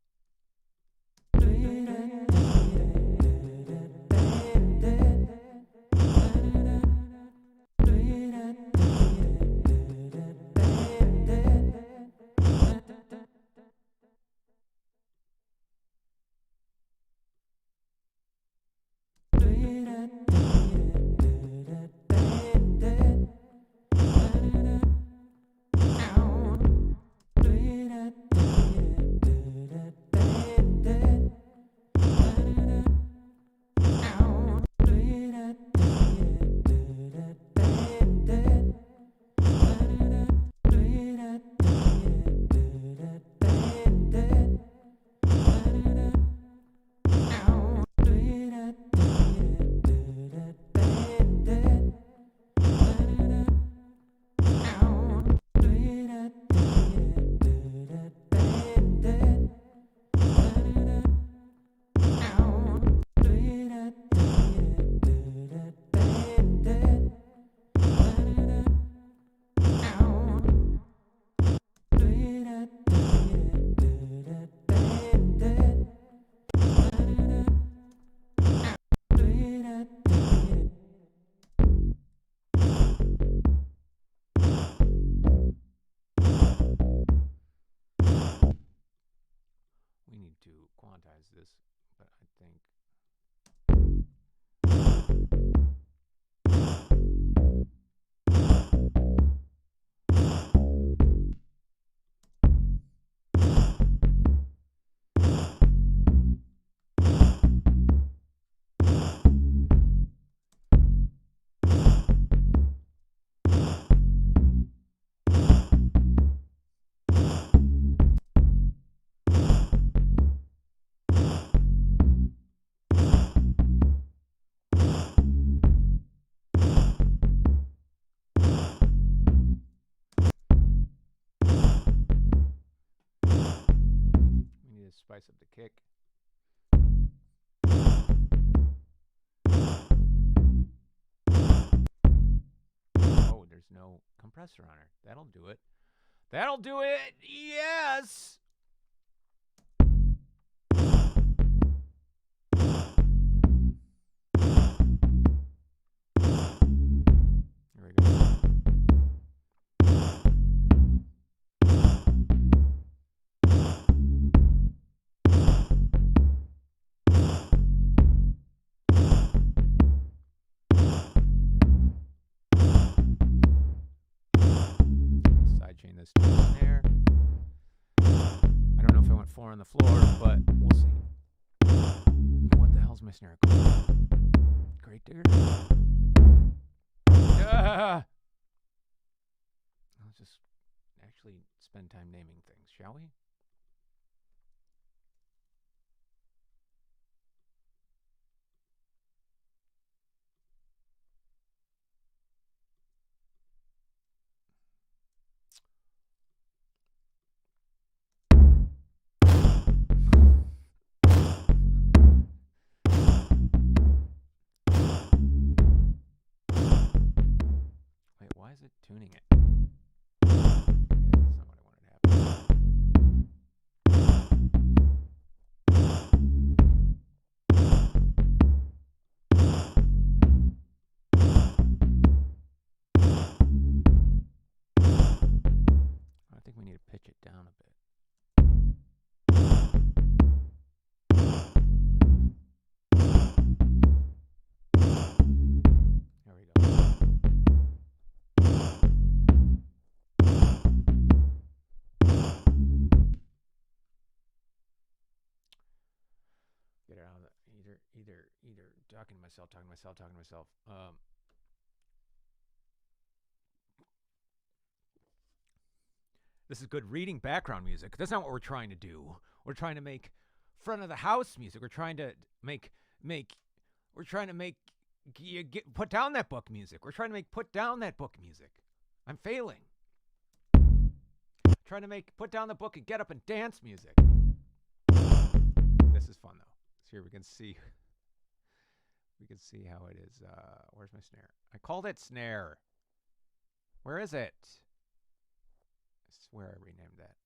We need to quantize this, but I think we need to spice up the kick. Oh, there's no compressor on her. That'll do it. That'll do it. Yes. this to the snare. I don't know if I went 4 on the floor, but we'll see. What the hell's my snare called? Great Digger? Let's just actually spend time naming things, shall we? Wait, why is it tuning it? Okay, that's not what I wanted to happen. I think we need to pitch it down a bit. There we go. Get it out of the either talking to myself. This is good reading background music. That's not what we're trying to do. We're trying to make front of the house music. We're trying to put down that book music. We're trying to put down that book music. I'm failing. Trying to put down the book and get up and dance music. This is fun though. So here we can see how it is. Where's my snare? I called it snare. Where is it? I swear I renamed that.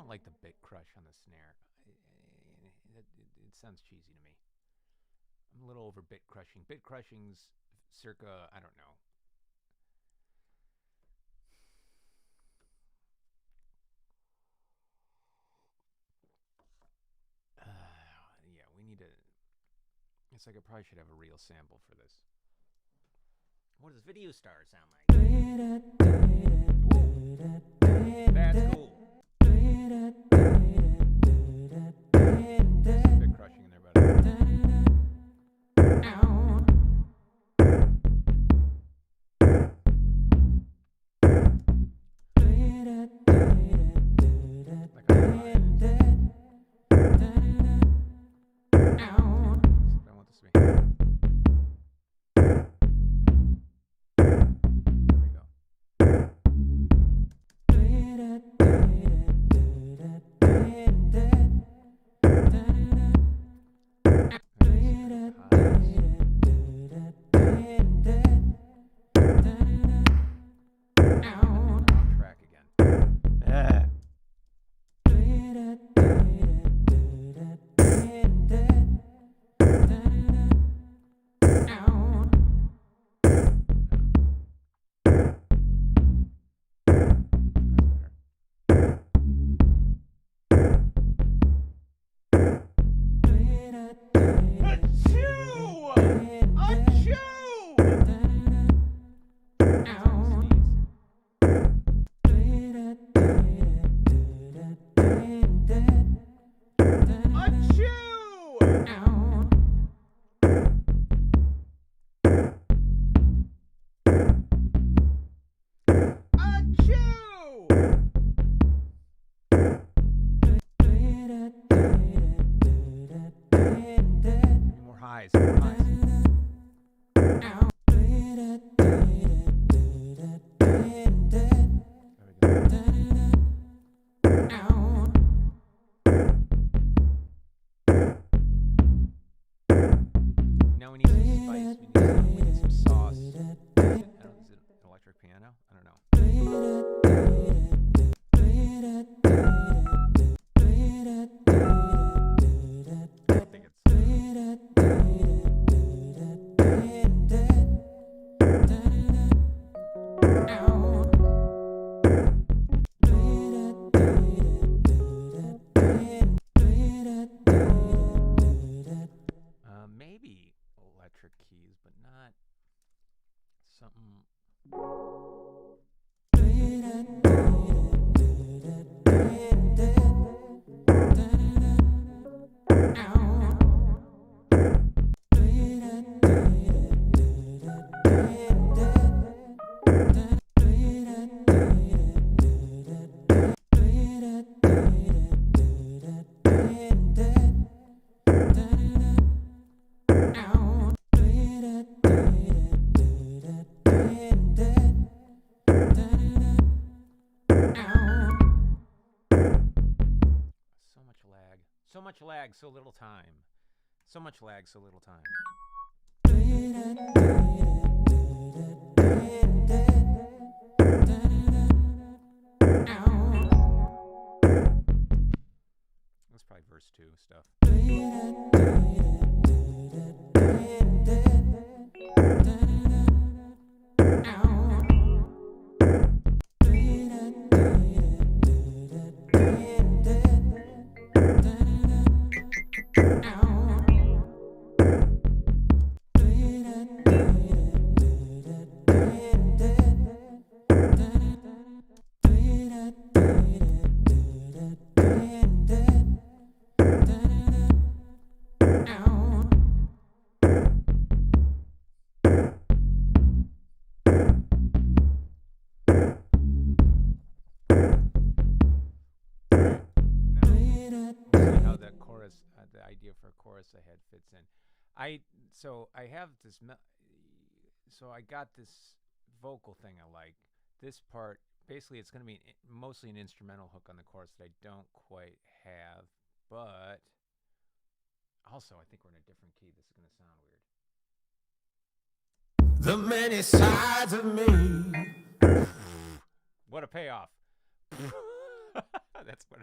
Like the bit crush on the snare. It sounds cheesy to me. I'm a little over bit crushing. Bit crushing's circa, I don't know. Yeah, we need to. It's like I probably should have a real sample for this. What does Video Star sound like? Ooh, that's cool. Bit crushing in there, buddy. I want this to be. There we go. So much lag, so little time. So much lag, so little time. That's probably verse 2 stuff. The idea for a chorus I had fits in. I have this. So I got this vocal thing I like. This part, basically, it's going to be mostly an instrumental hook on the chorus that I don't quite have. But also, I think we're in a different key. This is going to sound weird. The many sides of me. What a payoff. That's what.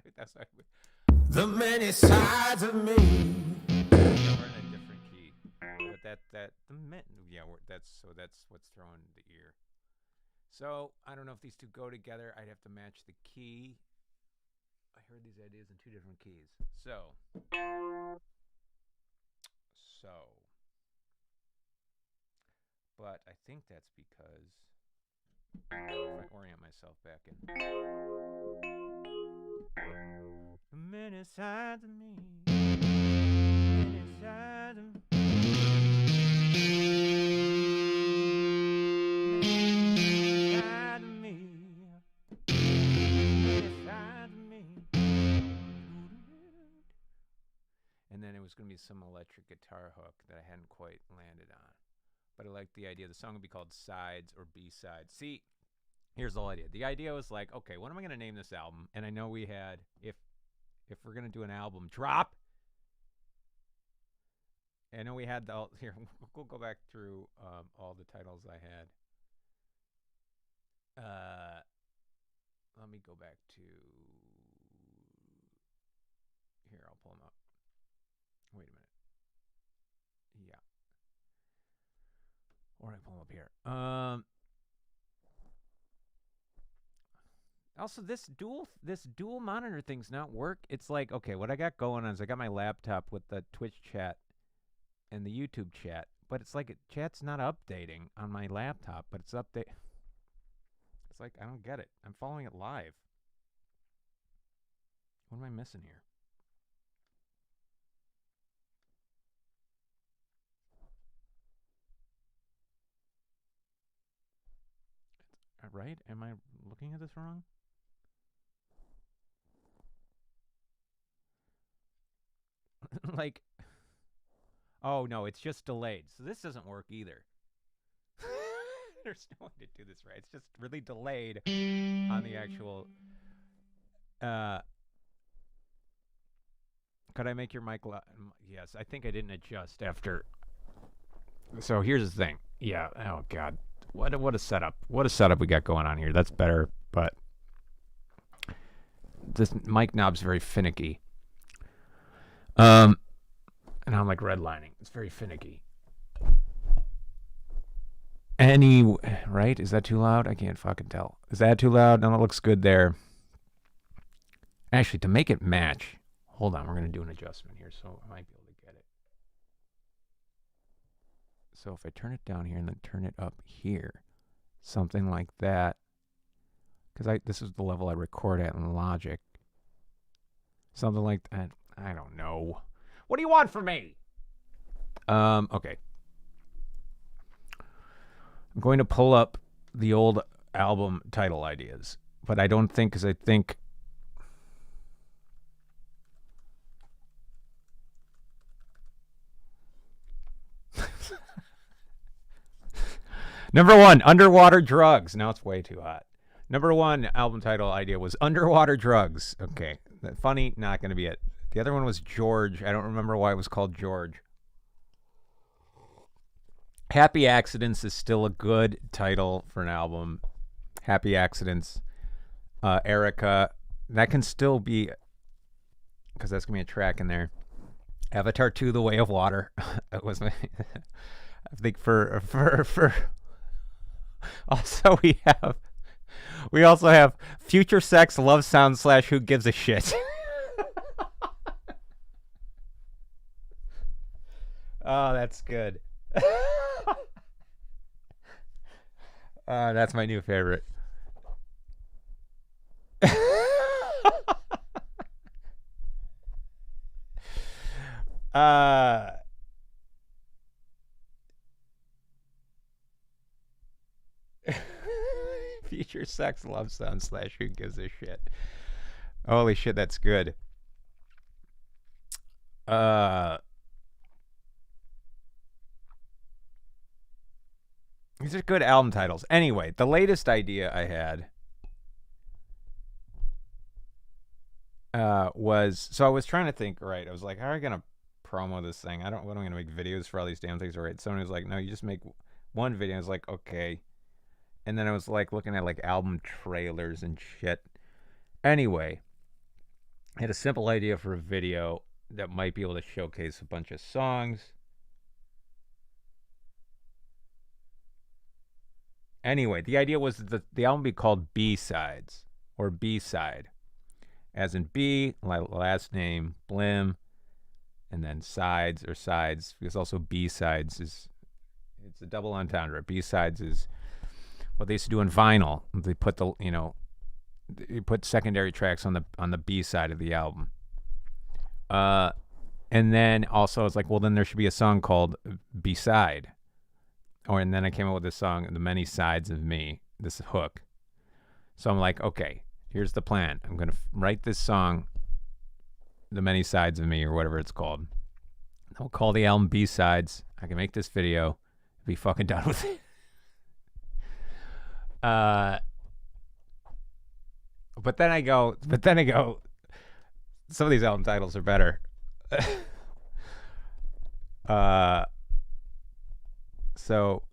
The many sides of me. Yeah, we're in a different key, but that's what's throwing the ear. So I don't know if these two go together. I'd have to match the key. I heard these ideas in two different keys. So, but I think that's because if I orient myself back in. Many sides of me. Many sides of me. Many sides of me. Many sides of me. And then it was going to be some electric guitar hook that I hadn't quite landed on. But I liked the idea. The song would be called Sides or B-Sides. See, here's the whole idea. The idea was like, okay, what am I going to name this album? And I know we had, if we're going to do an album drop, I know we had here, we'll go back through all the titles I had. Let me go back to, here, I'll pull them up. Wait a minute. Yeah. Or I pull them up here. Also, this dual monitor thing's not work. It's like, okay, what I got going on is I got my laptop with the Twitch chat and the YouTube chat, but it's like chat's not updating on my laptop, but it's update. It's like, I don't get it. I'm following it live. What am I missing here? Right? Am I looking at this wrong? Like, oh no, it's just delayed. So this doesn't work either. There's no way to do this right. It's just really delayed on the actual. Could I make your mic loud? Yes, I think I didn't adjust after. So here's the thing. Yeah. Oh God. What a setup. What a setup we got going on here. That's better, but this mic knob's very finicky. And I'm like redlining. It's very finicky. Right? Is that too loud? I can't fucking tell. Is that too loud? No, it looks good there. Actually, to make it match, hold on. We're going to do an adjustment here, so I might be able to get it. So if I turn it down here and then turn it up here, something like that, because this is the level I record at in Logic. Something like that. I don't know. What do you want from me? Okay. I'm going to pull up the old album title ideas, but I don't think, because I think Number 1, Underwater Drugs. Now it's way too hot. Number 1 album title idea was Underwater Drugs. Okay. Funny, not going to be it. The other one was George. I don't remember why it was called George. Happy Accidents is still a good title for an album. Happy Accidents. Erica. That can still be, because that's going to be a track in there. Avatar 2, The Way of Water. That was my, I think for also we also have Future Sex, Love Sound / Who Gives a Shit. Oh, that's good. That's my new favorite. Future Sex, Love Sound / Who Gives a Shit. Holy shit, that's good. These are good album titles. Anyway, the latest idea I had was, so I was trying to think, right, I was like, how are I going to promo this thing? What am I going to make videos for all these damn things? Right. Someone was like, no, you just make one video. I was like, okay. And then I was like looking at like album trailers and shit. Anyway, I had a simple idea for a video that might be able to showcase a bunch of songs. Anyway, the idea was that the album be called B-Sides, or B-Side. As in B, last name, Blim, and then sides, or sides, because also B-Sides is, it's a double entendre. B-Sides is what they used to do in vinyl. They put you put secondary tracks on the B side of the album. And then also it's like, well, then there should be a song called B-Side. And then I came up with this song, The Many Sides of Me, this hook. So I'm like, okay, here's the plan. I'm going to write this song, The Many Sides of Me, or whatever it's called. I'll call the album B-Sides. I can make this video, be fucking done with it. But then I go, some of these album titles are better. So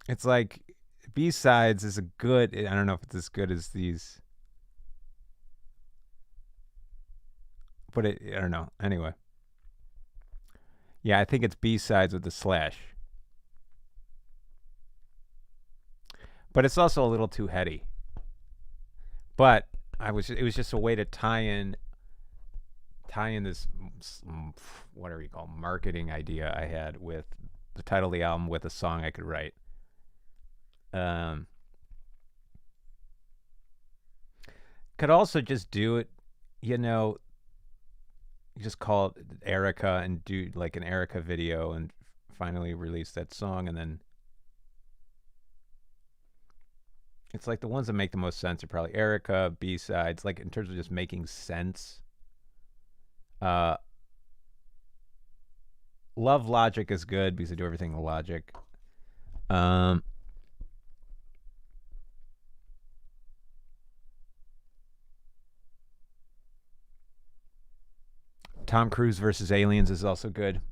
it's like B-Sides is a good, I don't know if it's as good as these, but I don't know. Anyway. Yeah, I think it's B-Sides with the slash. But it's also a little too heady. But it was just a way to tie in this, whatever you call, marketing idea I had with the title of the album with a song I could write. Could also just do it, just call it Erica and do like an Erica video and finally release that song, and then it's like the ones that make the most sense are probably Erica, B-Sides, like in terms of just making sense. Love Logic is good because I do everything with logic. Tom Cruise versus Aliens is also good.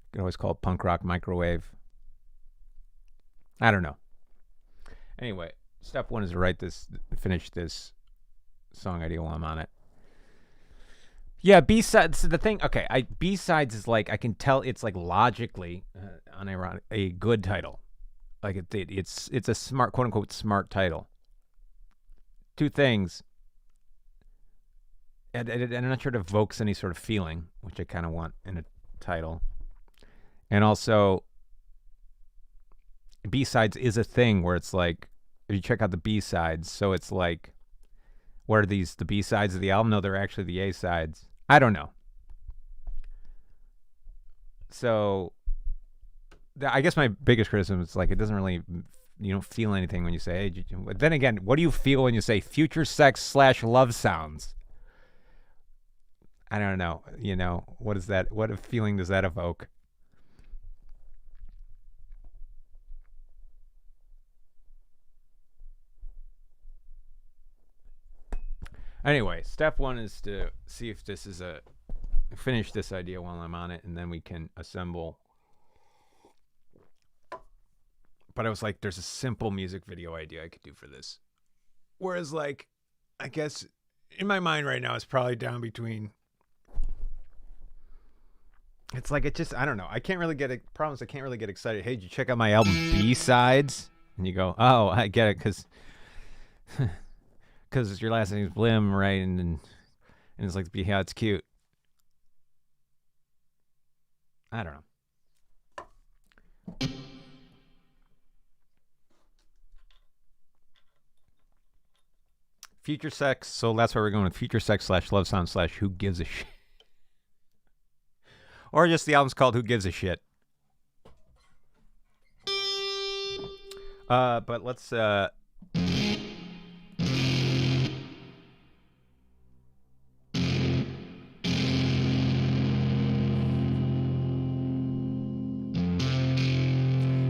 You can always call it Punk Rock Microwave. I don't know. Anyway, step one is to finish this song idea while I'm on it. Yeah, B-Sides, the thing, okay, B-Sides is like, I can tell it's like logically, unironic, a good title. Like it's a smart, quote unquote, smart title. Two things. And I'm not sure it evokes any sort of feeling, which I kind of want in a title. And also, B-Sides is a thing where it's like, if you check out the B-Sides, so it's like, what are these, the B-Sides of the album? No, they're actually the A-Sides. I don't know. So, I guess my biggest criticism is like, it doesn't really, you don't feel anything when you say, hey, but then again, what do you feel when you say Future Sex / Love Sounds? I don't know. What is that? What feeling does that evoke? Anyway, step one is to see if this is finish this idea while I'm on it, and then we can assemble. But I was like, there's a simple music video idea I could do for this. Whereas, like, I guess in my mind right now, it's probably down between. It's like, I don't know. I can't really get problems. I can't really get excited. Hey, did you check out my album B-Sides? And you go, oh, I get it, because your last name's Blim, right? And it's like, yeah, it's cute. I don't know. Future sex. So that's where we're going with future sex / love sound / who gives a shit. Or just the album's called Who Gives a Shit. But let's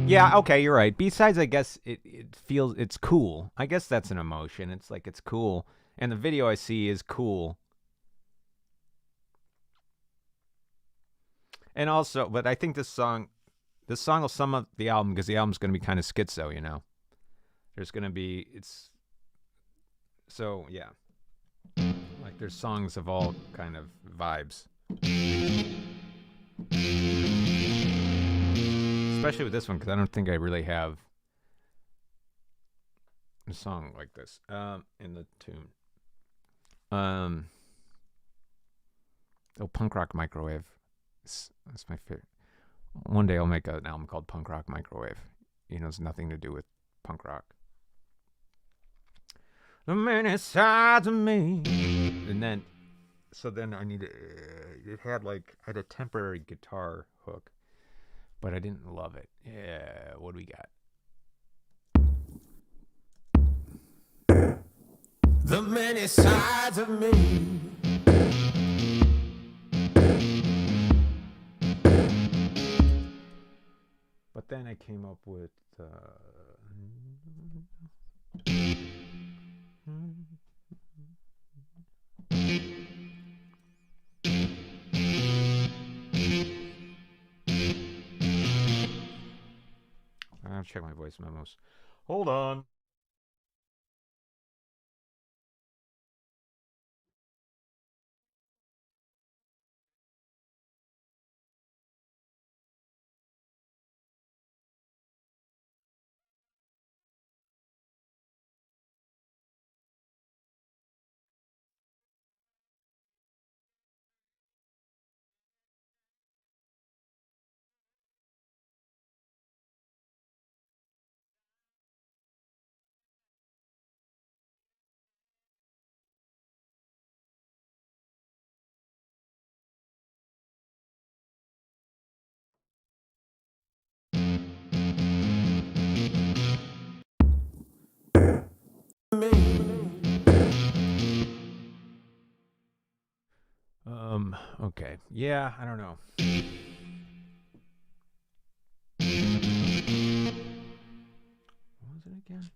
yeah, okay, you're right. B-sides, I guess it feels it's cool. I guess that's an emotion. It's like it's cool. And the video I see is cool. And also, but I think this song will sum up the album because the album's going to be kind of schizo, you know. There's going to be so yeah. Like there's songs of all kind of vibes. Especially with this one, because I don't think I really have a song like this in the tune. Oh, Punk Rock Microwave. That's my favorite. One day I'll make an album called Punk Rock Microwave. You know, it's nothing to do with punk rock. The many sides of me. And then, so then I need it had I had a temporary guitar hook. But I didn't love it. Yeah, what do we got? The many sides of me. But then I came up with I'll check my voice memos. Hold on. Okay. Yeah, I don't know. What was it again?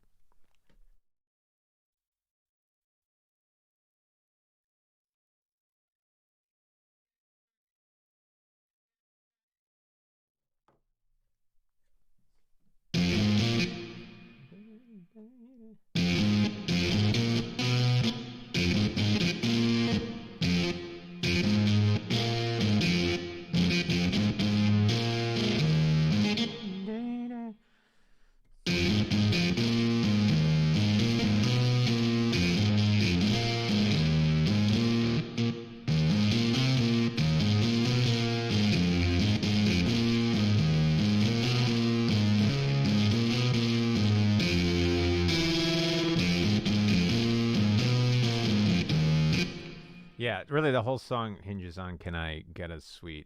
Yeah, really the whole song hinges on can I get a sweet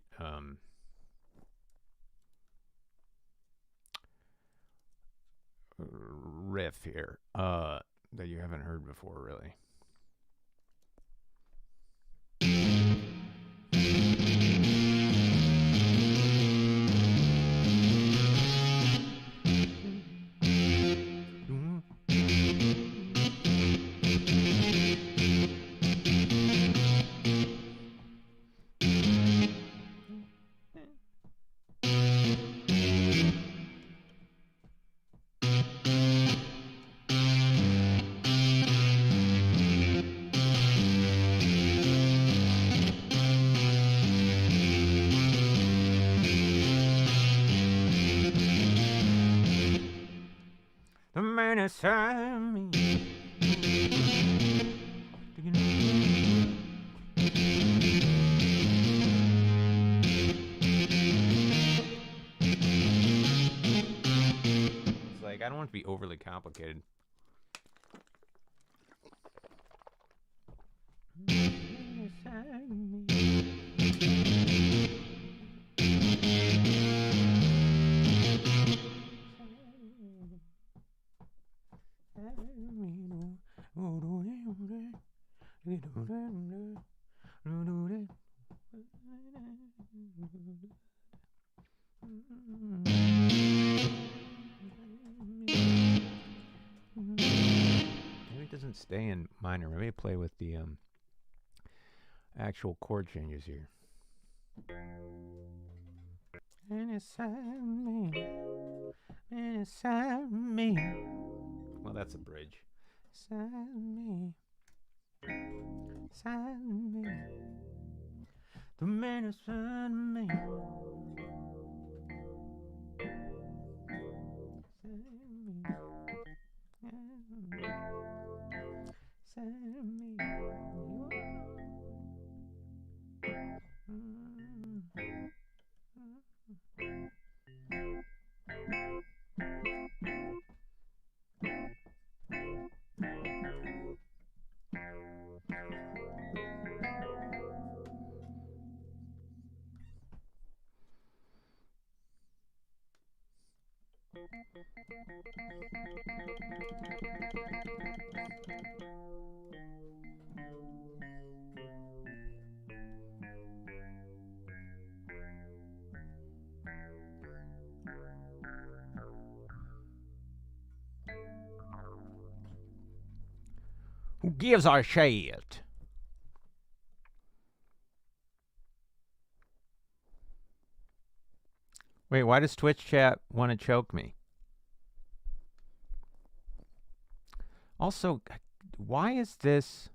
riff here that you haven't heard before really. inside me. It's like, I don't want it to be overly complicated. Maybe it doesn't stay in minor. Maybe I play with the actual chord changes here. Inside me, inside me. Well, that's a bridge. Inside me, inside me. The man inside me. Who gives a shit? Wait, why does Twitch chat want to choke me? Also, why is this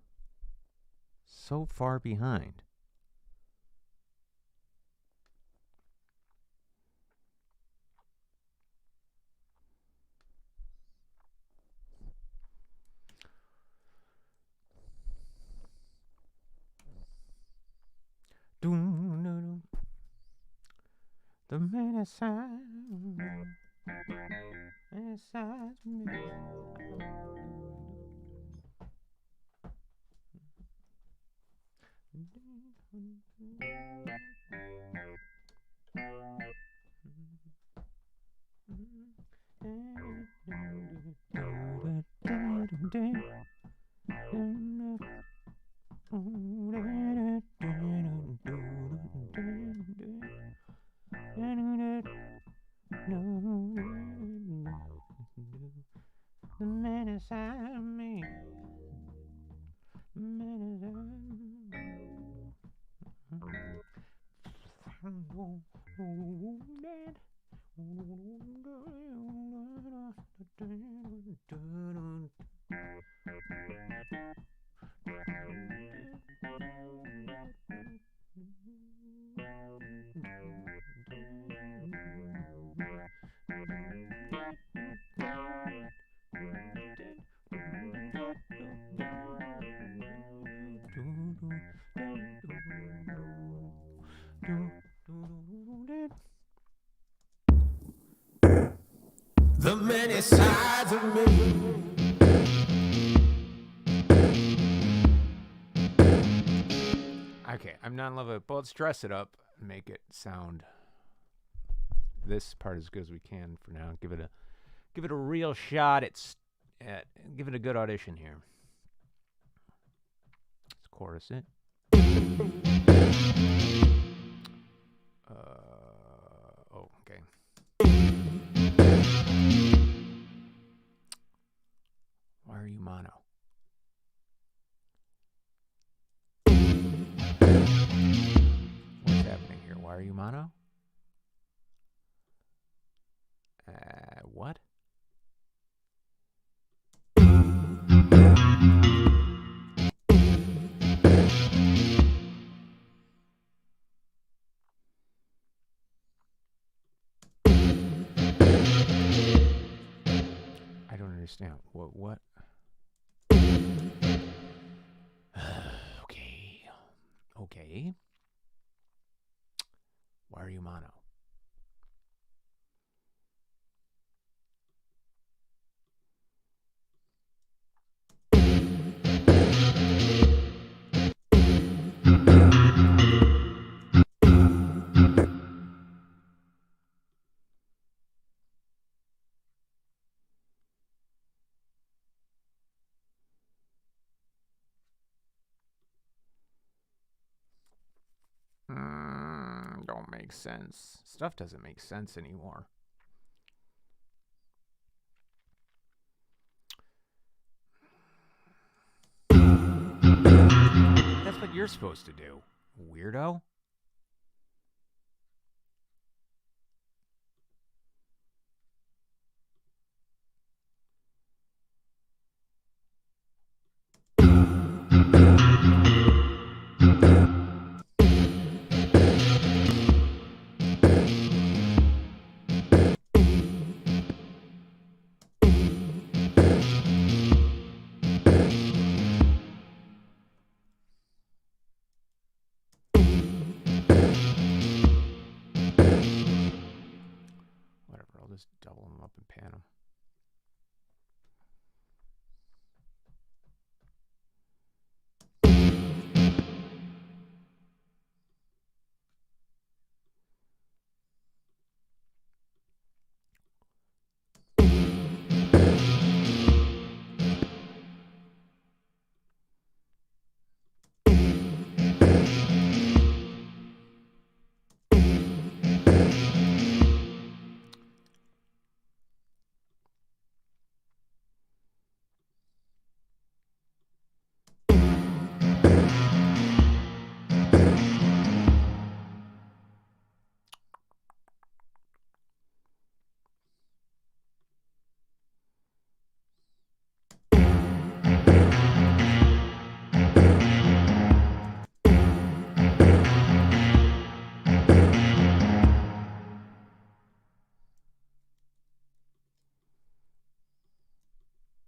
so far behind? The man inside me. The man inside me. The many sides of me. Okay, I'm not in love with it, but let's dress it up and make it sound this part as good as we can for now. Give it a real shot. Give it a good audition here. Let's chorus it. Okay. Why are you mono? What's happening here? Why are you mono? What? understand. What? Okay. Okay. Why are you mono? Don't make sense. Stuff doesn't make sense anymore. That's what you're supposed to do, weirdo. Whatever, I'll just double them up and pan them.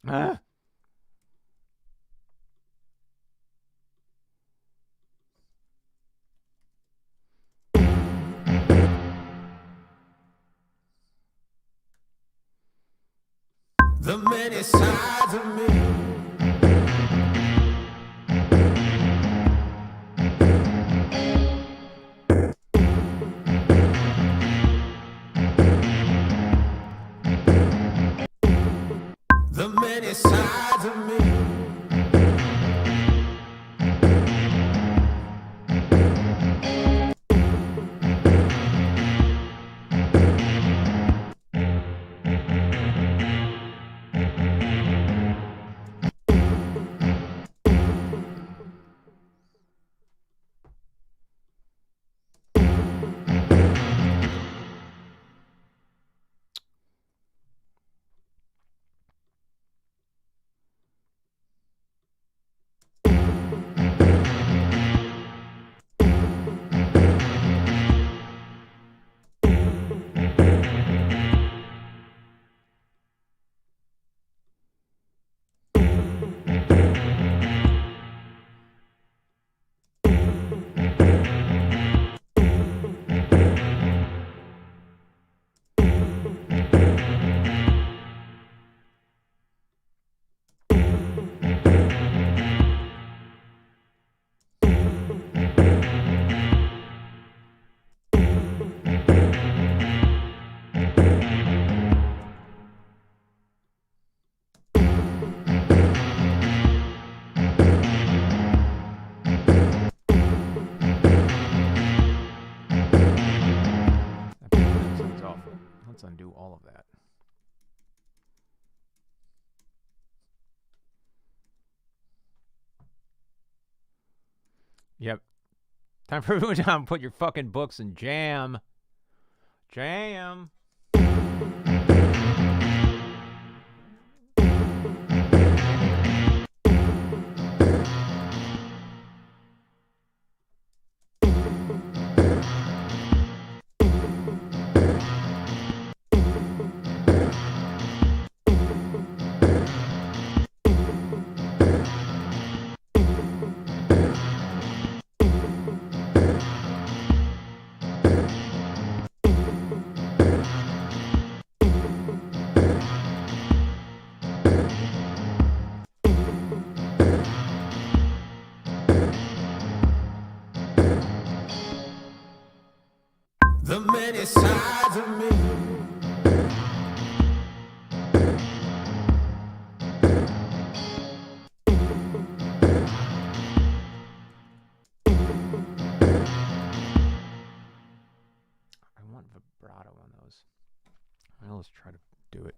Ah. The many sides of me. The many sides of me. Let's undo all of that. Yep. Time for everyone to put your fucking books in jam. Jam. The many sides of me. I want vibrato on those. Well, let's try to do it.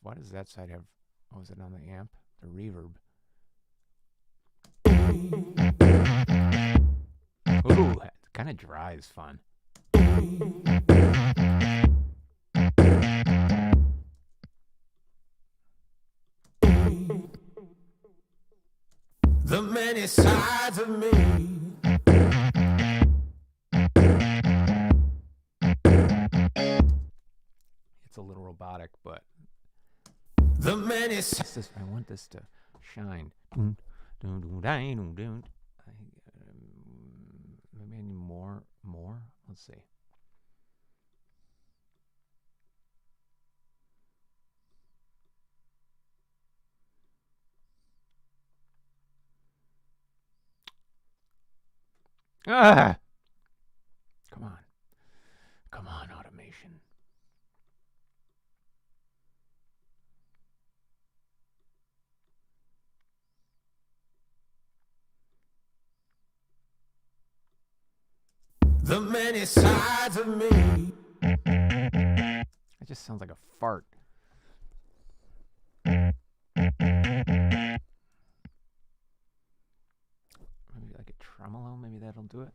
Why does that side have, oh, is it on the amp? The reverb. Ooh, that kind of dry is fun. The many sides of me. It's a little robotic, but The many sides. I want this to shine. Maybe I need more. Let's see. Ah! Come on, automation. The many sides of me. It just sounds like a fart. Maybe like a tremolo, maybe that'll do it.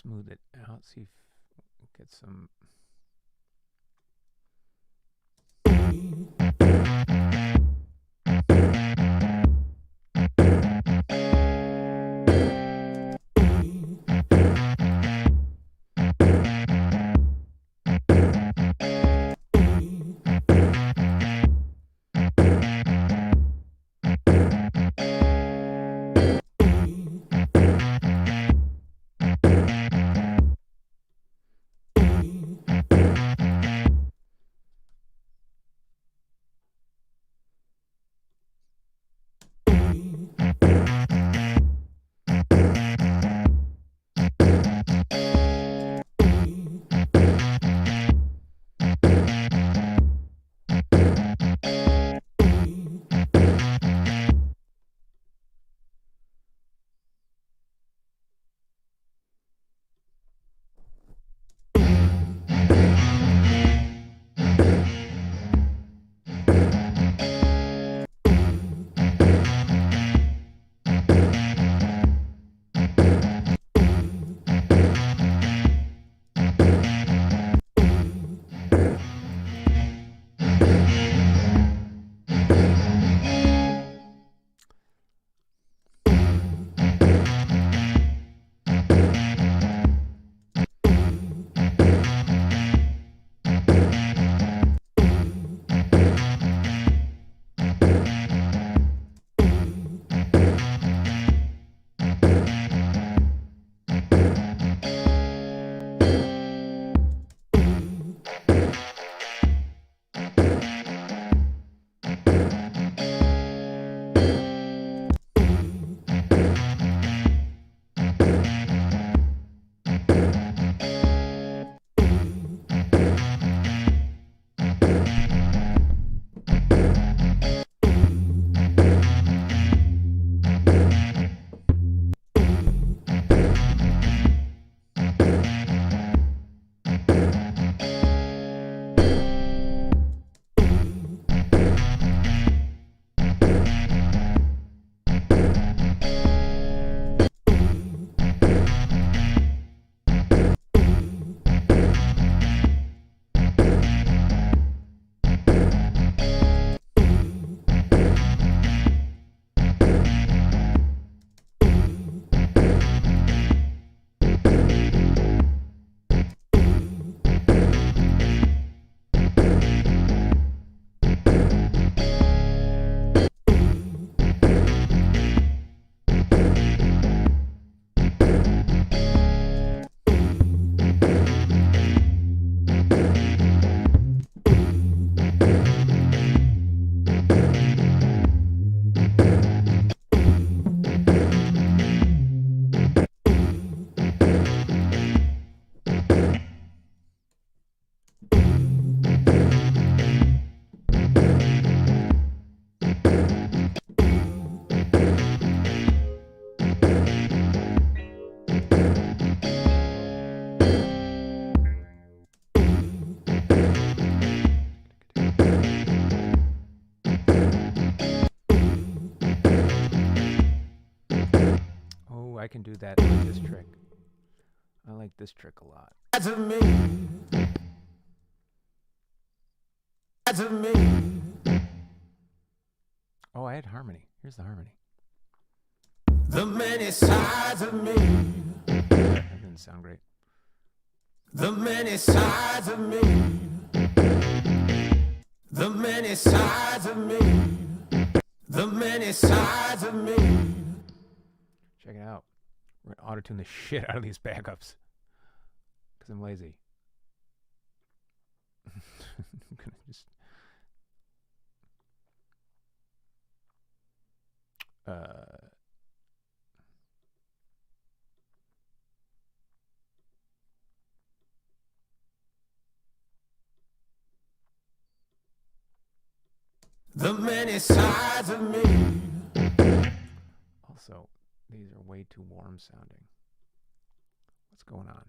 smooth it out. See if get some. I can do that with this trick. I like this trick a lot. To me. To me. Oh, I had harmony. Here's the harmony. The many sides of me. That didn't sound great. The many sides of me. The many sides of me. The many sides of me. Check it out. We're going to auto-tune the shit out of these backups. Because I'm lazy. I'm going to just... The many sides of me. Also, these are way too warm sounding. What's going on?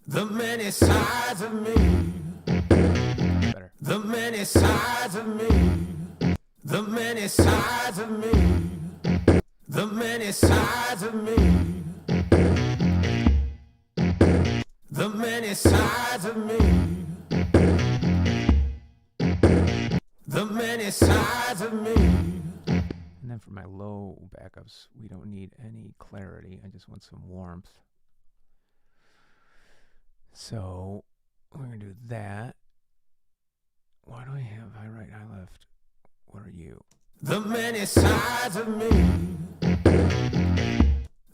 The many sides of me. The many sides of me. The many sides of me. The many sides of me. The many sides of me. The many sides of me. And then for my low backups, we don't need any clarity. I just want some warmth. So we're going to do that. Why do I have high right, high left? What are you? The many sides of me.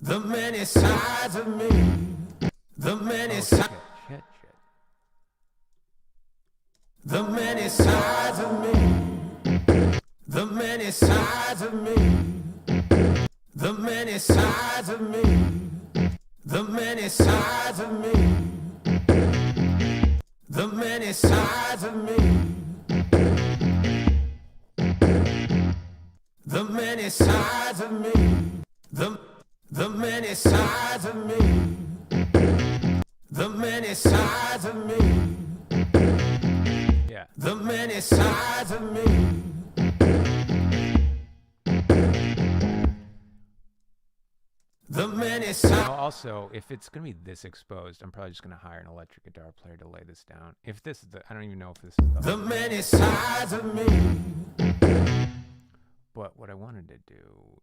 The many sides of me. The many sides. Shit. The many sides of me. The many sides of me. The many sides of me. The many sides of me. The many sides of me. The many sides of me. The many sides of me. The many sides of me. Yeah. The many sides of me. The many sides. Now also, if it's going to be this exposed, I'm probably just going to hire an electric guitar player to lay this down. If this is the, I don't even know if this is the many sides of me. But what I wanted to do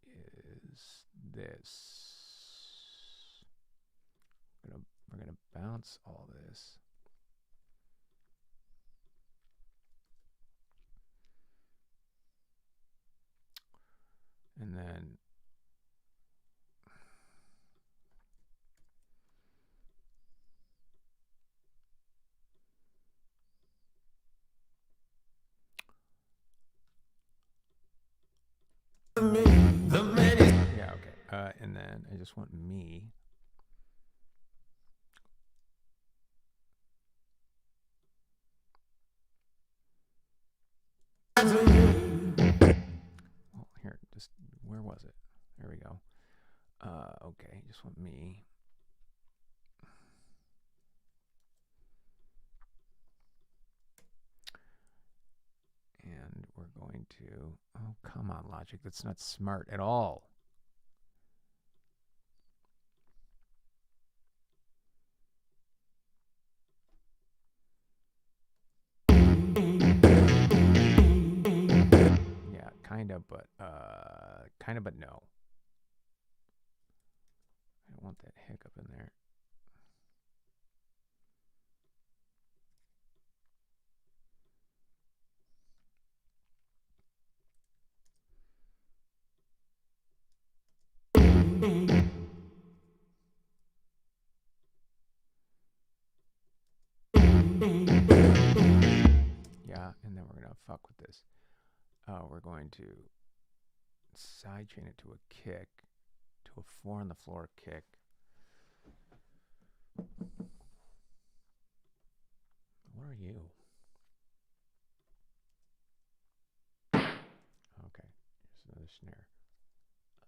is this. We're gonna bounce all this. And then The many. yeah, okay. And then I just want me. Well, here, just where was it? There we go. Okay, just want me. And we're going to, oh, come on, Logic. That's not smart at all. Yeah, kind of, but no. I don't want that hiccup in there. Yeah, and then we're going to fuck with this. We're going to sidechain it to a kick, to a 4 on the floor kick. What are you? Okay, here's another snare.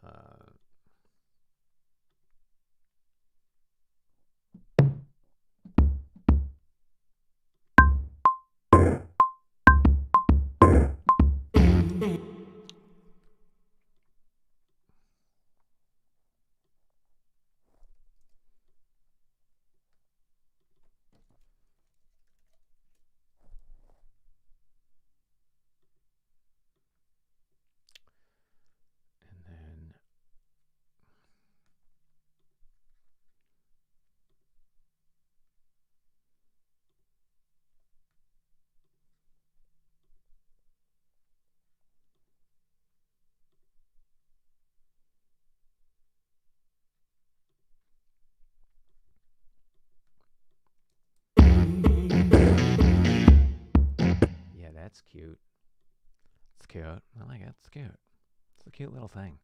And then yeah, that's cute. It's cute. I like it. It's cute. It's a cute little thing.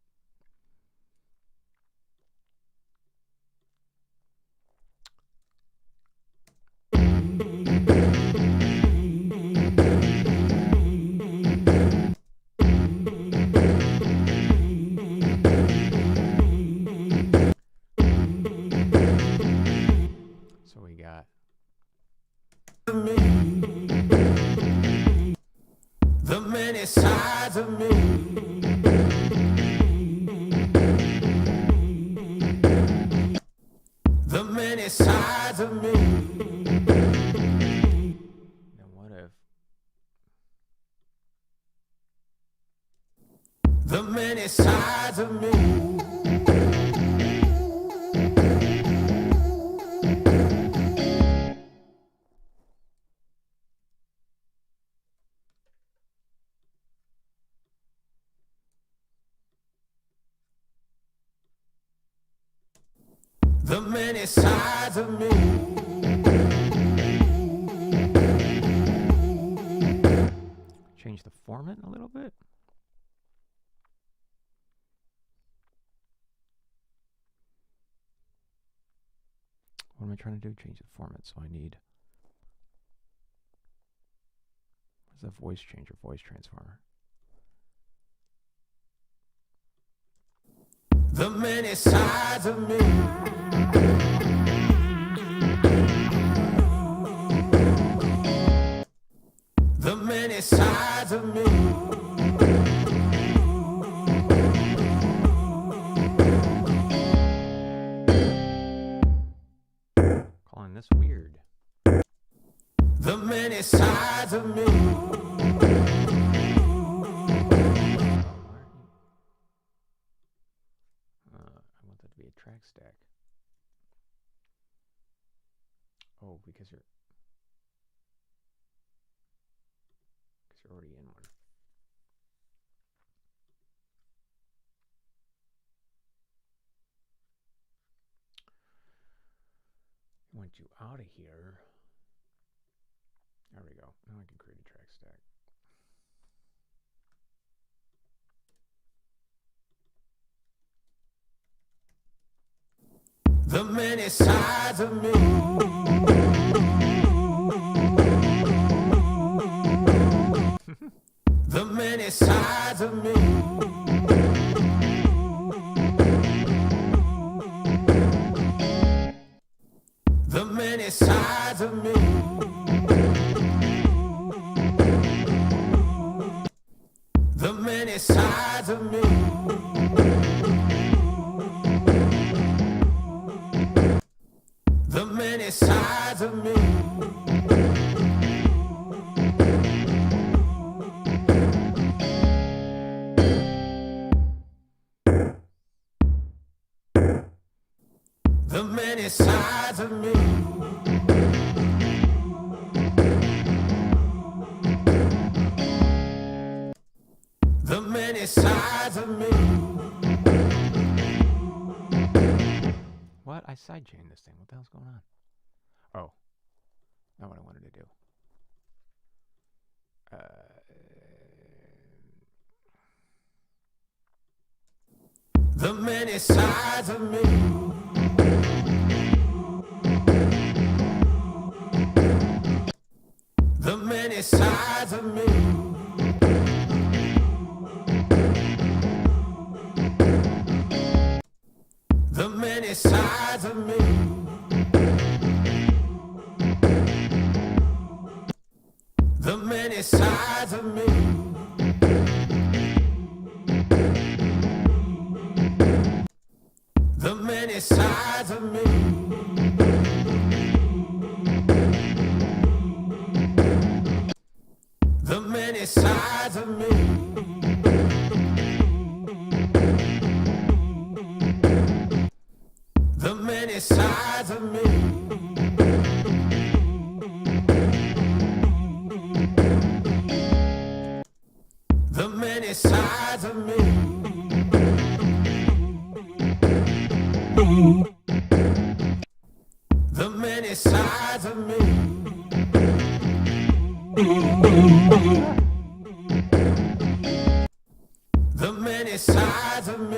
So we got sides of me. The many sides of me. Now what if The many sides of me. The many sides of me. change the format a little bit? What am I trying to do? Change the format. So I need, what's that voice changer, voice transformer? The many sides of me. The many sides of me. Calling this weird. The many sides of me. I want that to be a track stack. Oh, because you're already in one. I want you out of here. There we go. Now I can create a track stack. The many sides of me. The many sides of me. The many sides of me. The many sides of me. The many sides of me. The many sides of me. The many sides of me. What? I sidechained this thing. What the hell's going on? Oh, not what I wanted to do. The many sides of me. The many sides of me. The many sides of me. The many sides of me. The many sides of me. The many sides of me. The many sides of me. The many sides of me. The many sides of me. The many sides of me.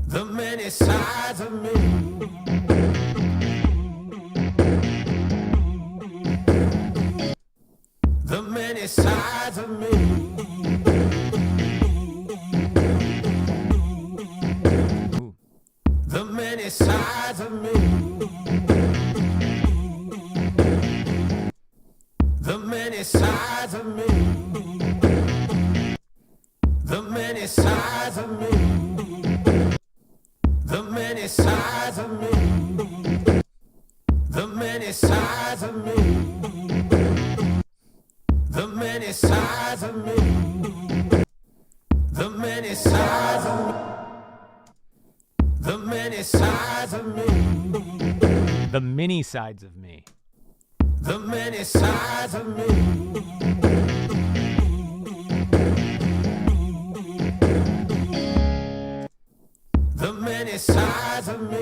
The many sides of me. The many sides of me. Ooh. The many sides of me. many sides of me. The many sides of me. The many sides of me. The many sides of me. The many sides of me. The many sides of me. The many sides of me. The many sides of me. The many sides of me.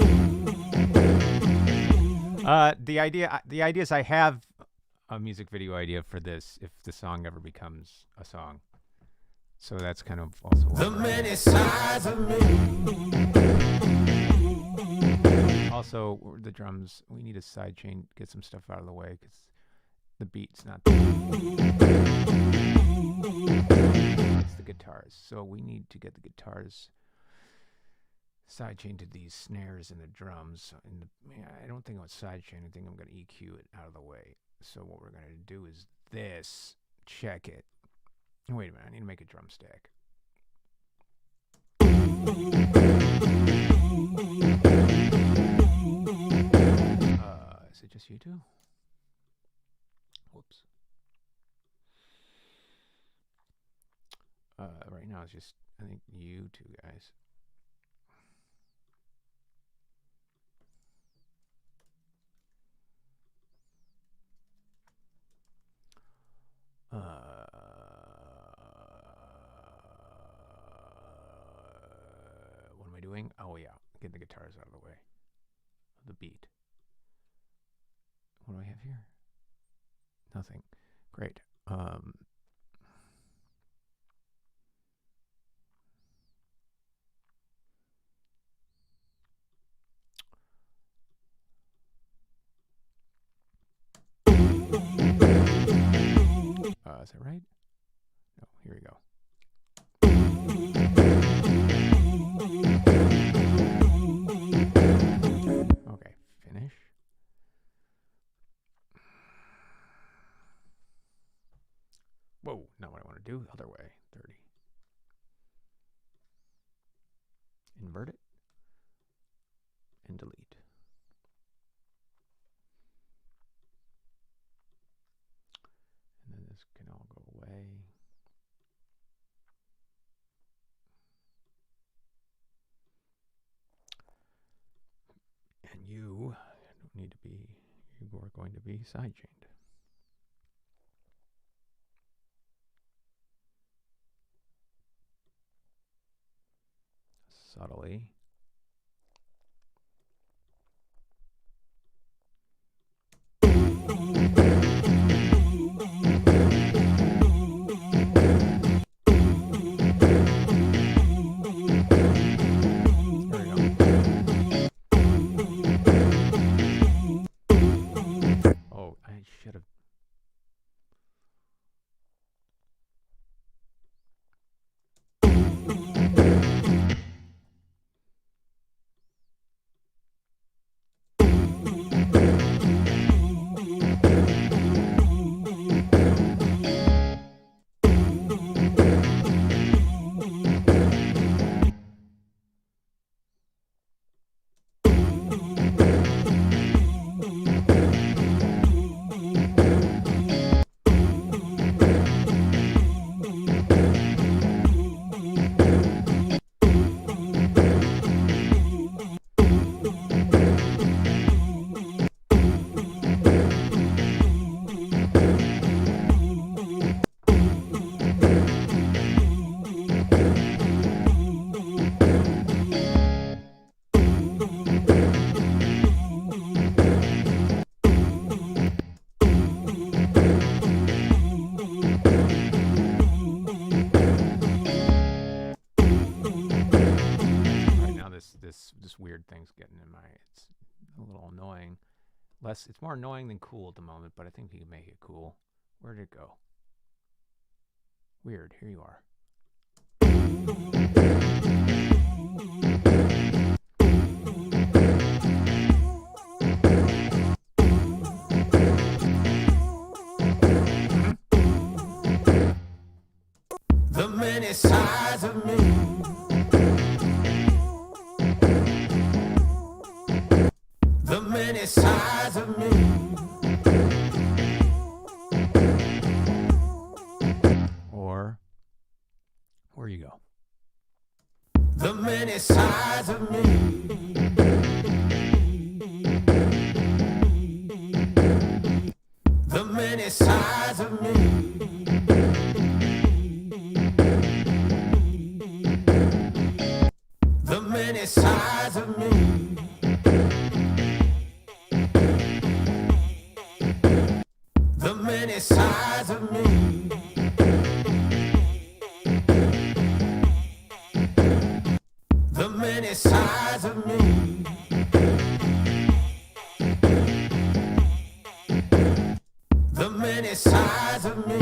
The idea is I have a music video idea for this if the song ever becomes a song. So that's kind of also the many sides of me. Also, the drums, we need a side chain, get some stuff out of the way because the beat's not there. It's the guitars. So we need to get the guitars side chain to these snares and the drums. And I don't think I'm side chain. I think I'm going to EQ it out of the way. So what we're going to do is this. Check it. Wait a minute. I need to make a drum stack. Is it just you two? Whoops. Right now it's just, I think, you two guys. What am I doing? Oh yeah, get the guitars out of the way. The beat. What do I have here? Nothing. Great. Is that right? No, here we go. Okay, finish. Whoa, not what I want to do. Other way. 30. Invert it. And delete. And then this can all go away. And you don't need to be, you are going to be side chained. Subtly. Oh, I should have. This weird thing's getting in my, it's a little annoying. It's more annoying than cool at the moment, but I think we can make it cool. Where did it go? Weird, here you are. The many sides of of me. The many sides of me. Or where you go? The many sides of me. The many sides of me. The many sides of me. The many sides of me. The many sides of me. The many sides of me.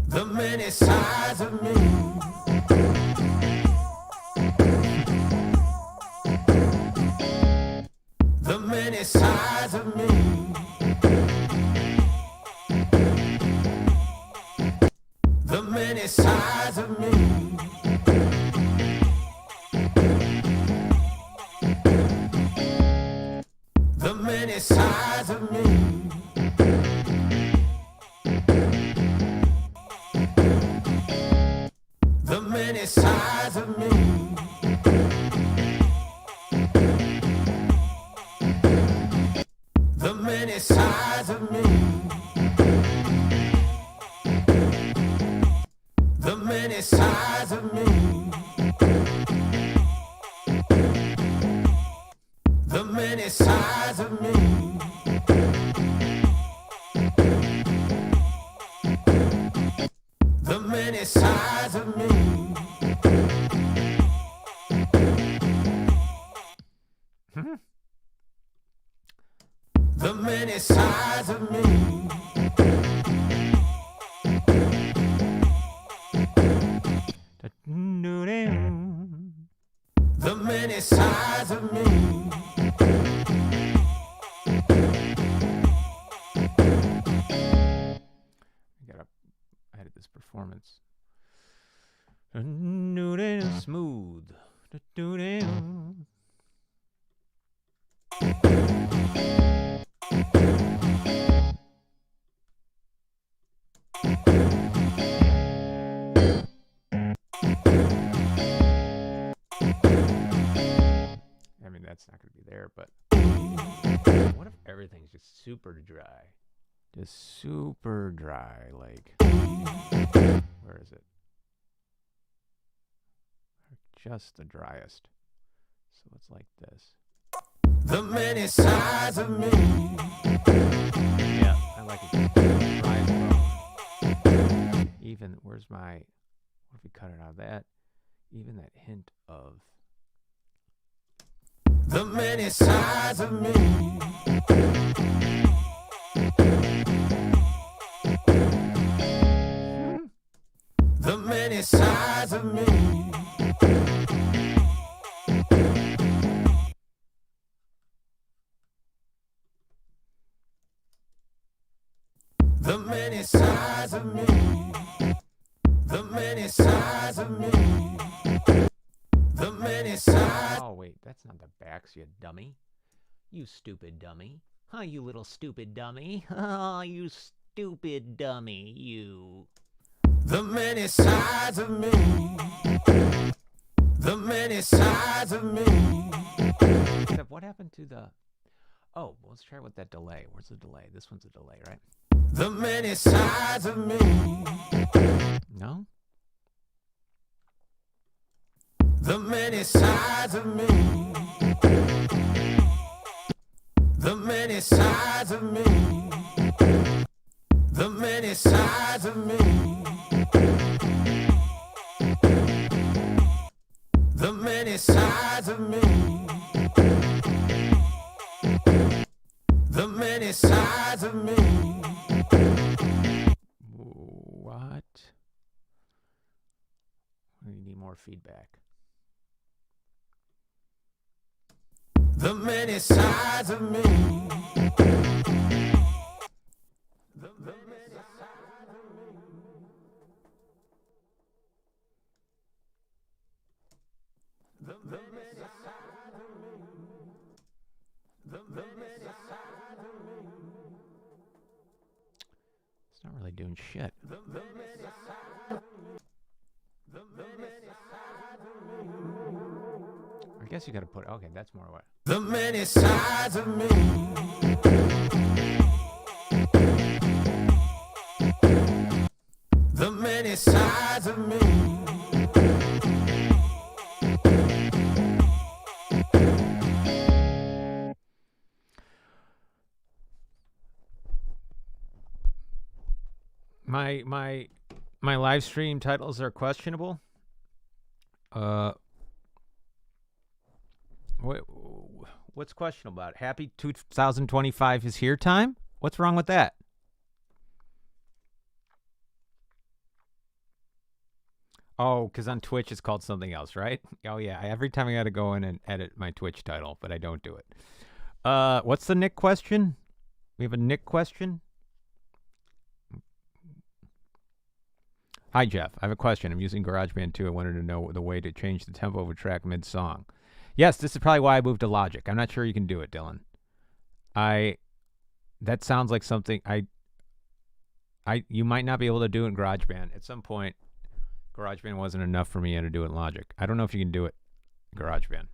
The many sides of me. The many sides of me. The many sides of me. The many sides of me. The many sides of me. The many sides of me. The many sides of me. The many sides of me. The many sides of me. The many sides of me. The many sides of me. I edit this performance. Smooth. I mean, that's not going to be there, but what if everything's just super dry? Just super dry, like, where is it? Just the driest. So it's like this. The many sides of me. Yeah, I like it. Just dry as bone. Even, where's my, what if we cut it out of that? Even that hint of. The many sides of me. The many sides of me. The many sides of me. The many sides of me. The many sides. Oh, wait, that's not the backs, you dummy. You stupid dummy. Huh, you little stupid dummy. Oh, you stupid dummy, you. The many sides of me. The many sides of me. Except what happened to the. Oh, let's try with that delay. Where's the delay? This one's a delay, right? The many sides of me. No? The many sides of me. The many sides of me. The many sides of me. The many sides of me. The many sides of me. What? We need more feedback. The many sides of me. The many sides. shit. I guess you got to put. Okay, that's more what. The many sides of me. The many sides of me. My live stream titles are questionable. What's questionable about it? Happy 2025 is here time? What's wrong with that? Oh, because on Twitch it's called something else, right? Oh, yeah. Every time I got to go in and edit my Twitch title, but I don't do it. What's the Nick question? We have a Nick question? Hi, Jeff. I have a question. I'm using GarageBand 2. I wanted to know the way to change the tempo of a track mid-song. Yes, this is probably why I moved to Logic. I'm not sure you can do it, Dylan. That sounds like something you might not be able to do in GarageBand. At some point, GarageBand wasn't enough for me to do it in Logic. I don't know if you can do it in GarageBand.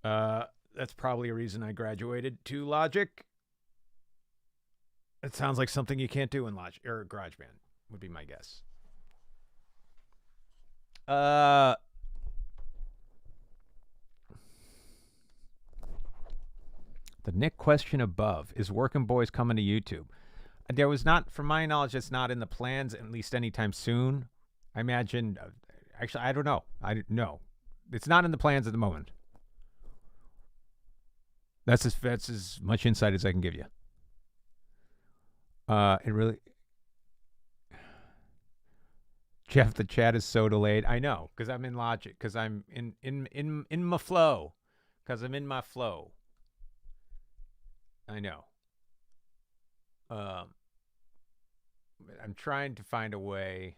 That's probably a reason I graduated to Logic. It sounds like something you can't do in Logic or GarageBand. Would be my guess. The Nick question above, is Working Boys coming to YouTube? There was not, from my knowledge, it's not in the plans, at least anytime soon. I imagine, actually, I don't know. No. It's not in the plans at the moment. That's as much insight as I can give you. It really... Jeff, the chat is so delayed. I know, because I'm in Logic, because I'm in my flow. Because I'm in my flow. I know. I'm trying to find a way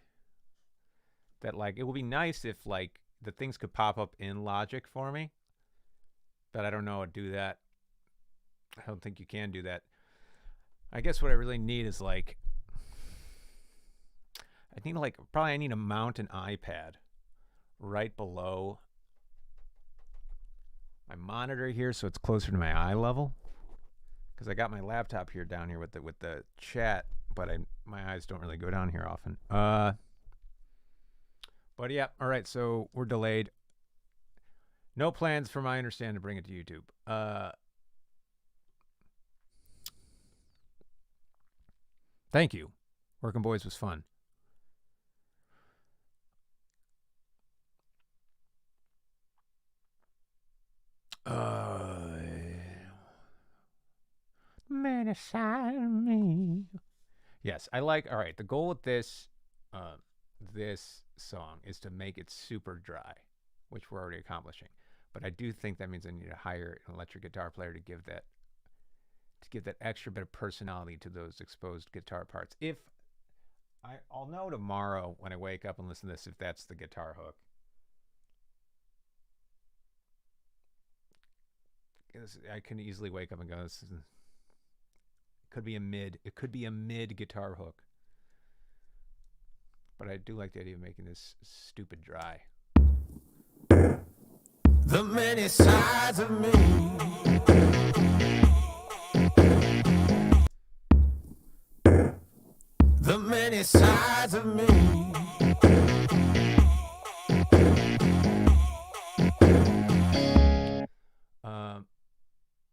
that, like, it would be nice if, like, the things could pop up in Logic for me. But I don't know how to do that. I don't think you can do that. I guess what I really need is, like, I need to mount an iPad right below my monitor here so it's closer to my eye level. Because I got my laptop here down here with the chat, but my eyes don't really go down here often. But yeah, all right, so we're delayed. No plans from my understanding to bring it to YouTube. Thank you. Working Boys was fun. Man aside me. Yes, I like. All right, the goal with this song is to make it super dry, which we're already accomplishing. But I do think that means I need to hire an electric guitar player to give that extra bit of personality to those exposed guitar parts. I'll know tomorrow when I wake up and listen to this if that's the guitar hook. I can easily wake up and go, it could be a mid guitar hook. But I do like the idea of making this stupid dry. The many sides of me. The many sides of me.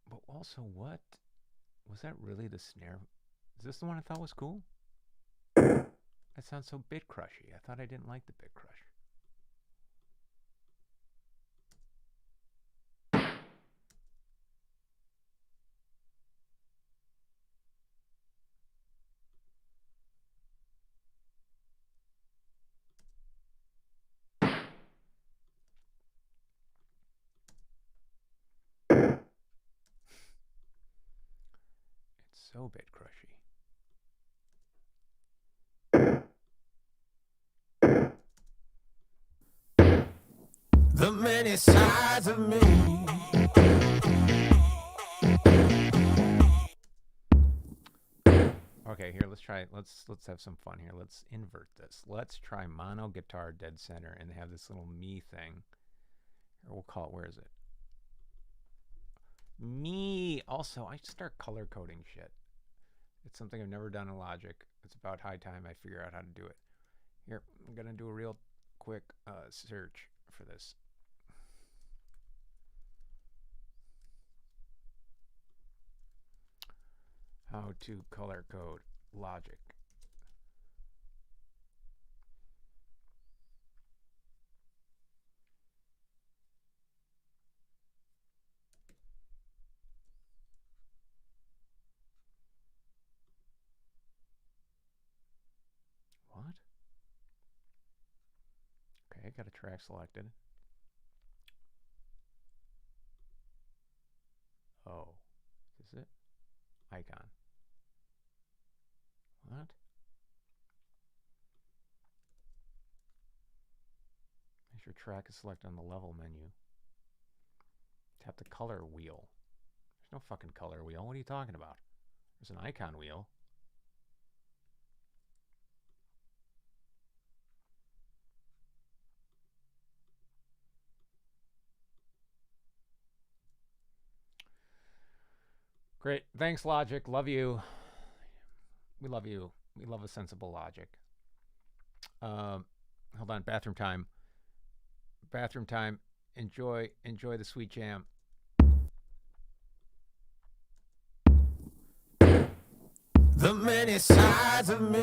But also, what was that really the snare? Is this the one I thought was cool? That sounds so bit crushy. I thought I didn't like the bit crush. It's so bit crushy. The many sides of me. Okay, here let's try. Let's have some fun here. Let's invert this. Let's try mono guitar dead center and have this little me thing. Or we'll call it. Where is it? Me. Also, I start color coding shit. It's something I've never done in Logic. It's about high time I figure out how to do it. Here, I'm gonna do a real quick search for this. How to color code Logic. What? Okay, I got a track selected. Oh, is this it? Icon. What? Make sure track is selected on the level menu. Tap the color wheel. There's no fucking color wheel. What are you talking about? There's an icon wheel. Great. Thanks, Logic. Love you. We love you. We love a sensible Logic. Hold on. Bathroom time. Bathroom time. Enjoy the sweet jam. The many sides of me.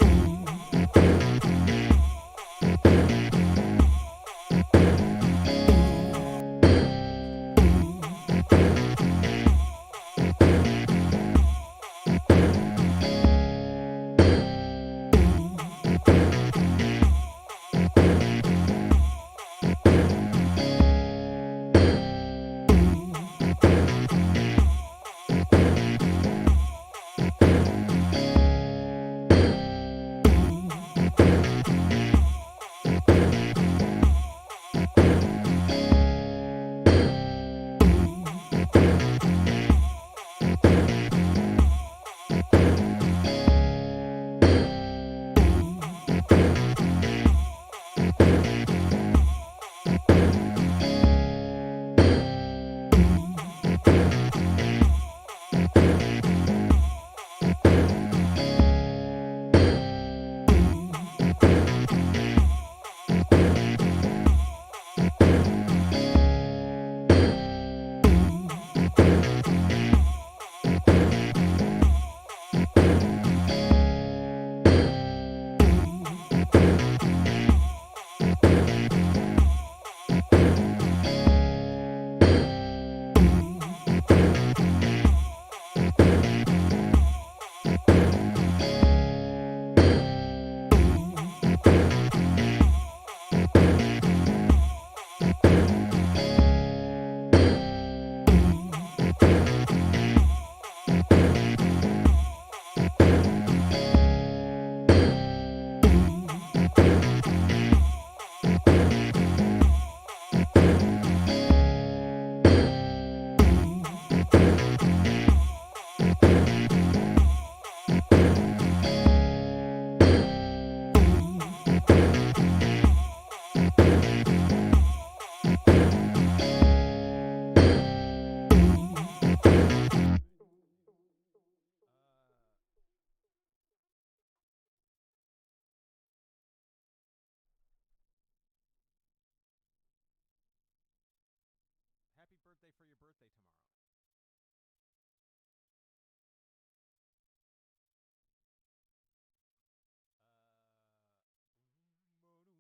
Happy birthday for your birthday tomorrow.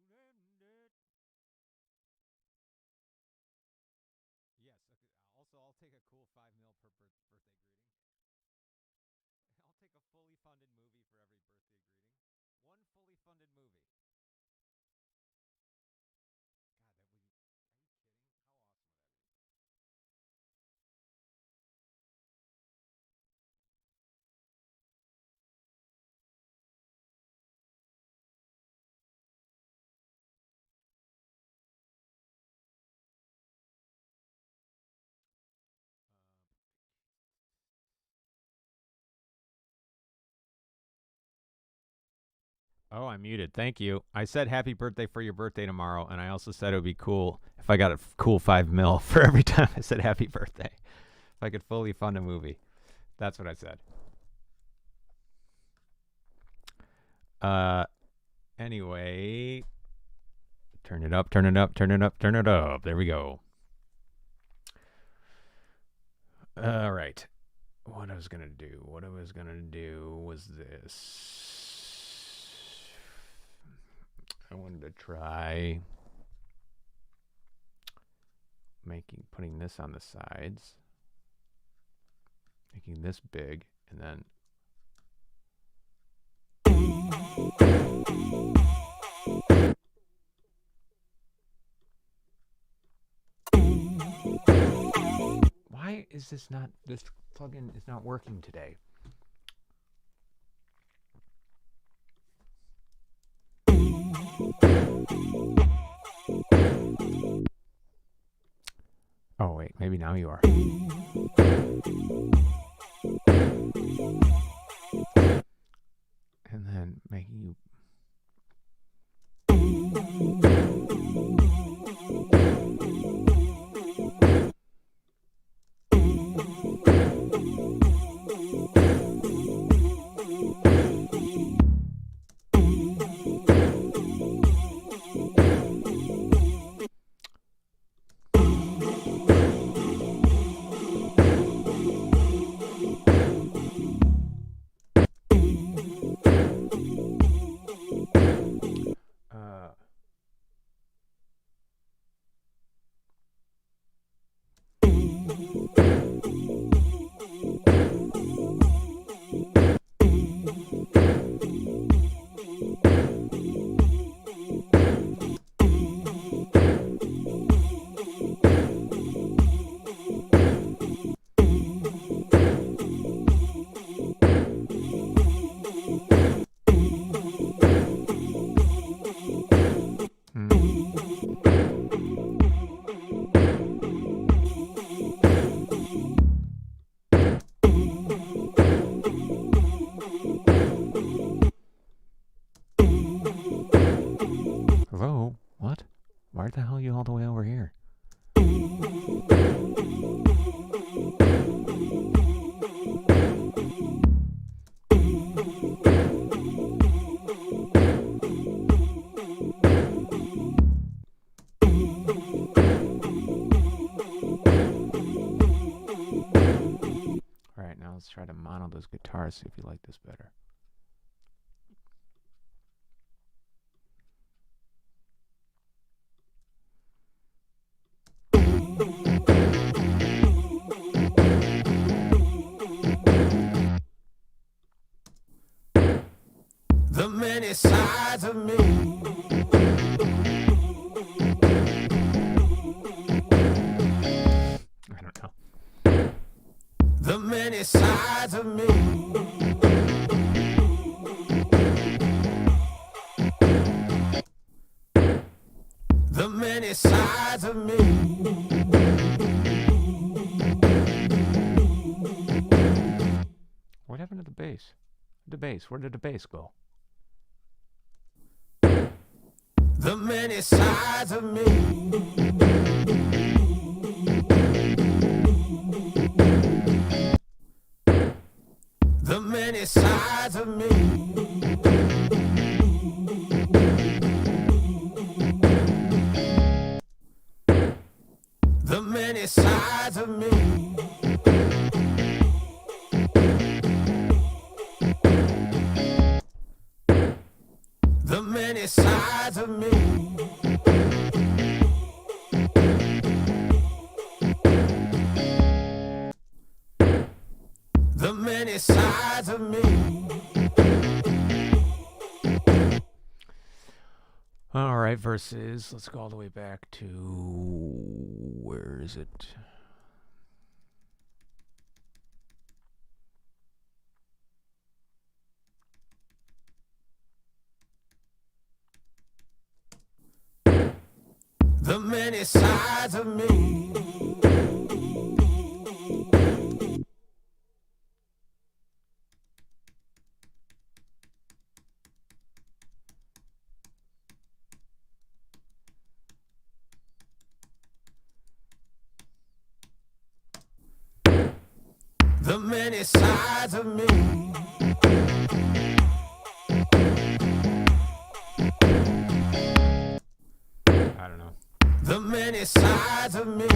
Yes. Okay. Also, I'll take a cool 5 mil per birthday greeting. I'll take a fully funded movie for every birthday greeting. One fully funded movie. God, that would. Are you kidding? How awesome would that be? Oh, I'm muted. Thank you. I said happy birthday for your birthday tomorrow, and I also said it would be cool if I got a cool 5 mil for every time I said happy birthday. If I could fully fund a movie. That's what I said. Anyway, turn it up, turn it up, turn it up, turn it up. There we go. All right. What I was going to do was this. I wanted to try putting this on the sides, making this big, and then why is this plugin is not working today? Oh wait, maybe now you are. And then making you Hello? What? Why the hell are you all the way over here? Alright, now let's try to mono those guitars, see if you like this better. The many sides of me. I don't know. The many sides of me. The many sides of me. What happened to the bass? The bass. Where did the bass go? The many sides of me. The many sides of me. The many sides of me. The many sides of me. The many sides of me. All right, versus. Let's go all the way back to where is it? The many sides of me. many sides of me. I don't know. The many sides of me.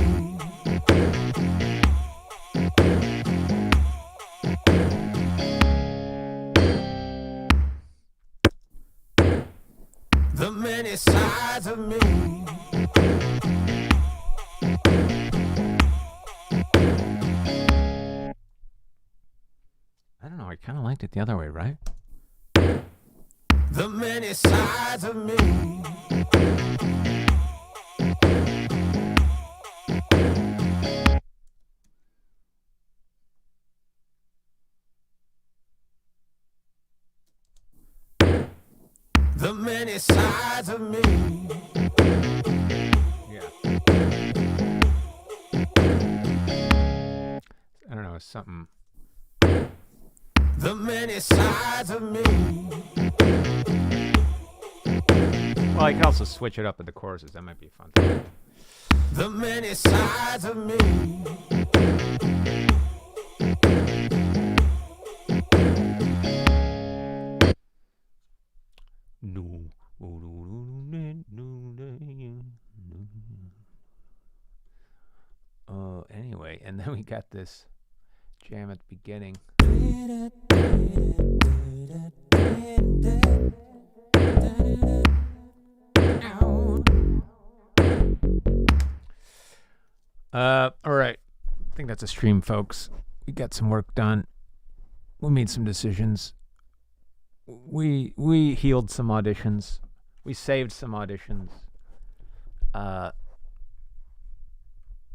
The many sides of me. I don't know. I kind of liked it the other way, right? The many sides of me. The many sides of me. Yeah. I don't know. It's something. The many sides of me. Well, I can also switch it up at the choruses. That might be a fun thing. The many sides of me. Anyway, and then we got this jam at the beginning. All right. I think that's a stream, folks. We got some work done. We made some decisions. We healed some auditions. We saved some auditions.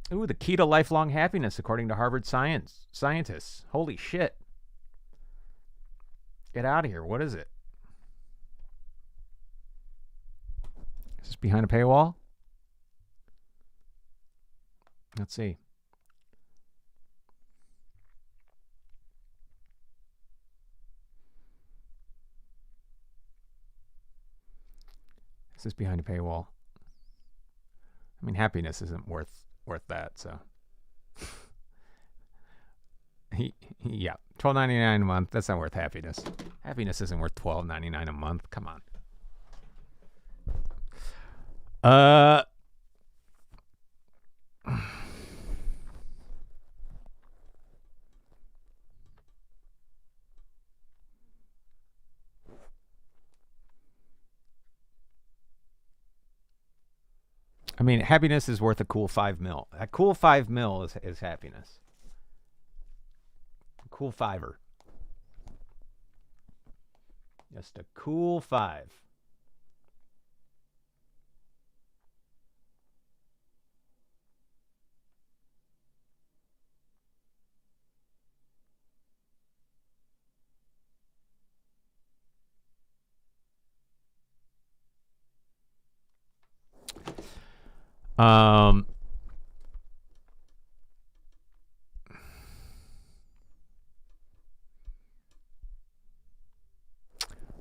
The key to lifelong happiness, according to Harvard scientists. Holy shit. Get out of here. What is it? Is this behind a paywall? Let's see. Is this behind a paywall? I mean, happiness isn't worth that, so. Yeah, $12.99 a month. That's not worth happiness. Happiness isn't worth $12.99 a month. Come on. I mean, happiness is worth a cool $5 million. A cool $5 million is happiness. A cool $5. Just a cool $5.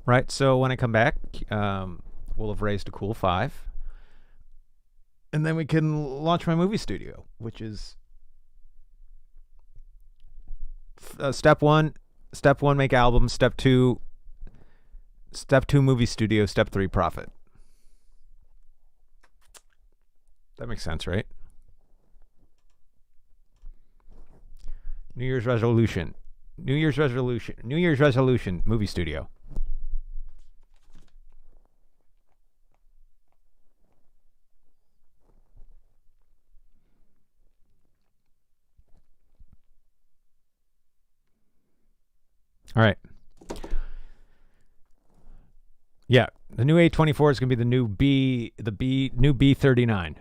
Right, so when I come back, we'll have raised a cool $5. And then we can launch my movie studio, which is step one, make albums. Step two, movie studio. Step 3, profit. That makes sense, right? New Year's resolution, movie studio. All right. Yeah, the new A24 is going to be the new B39.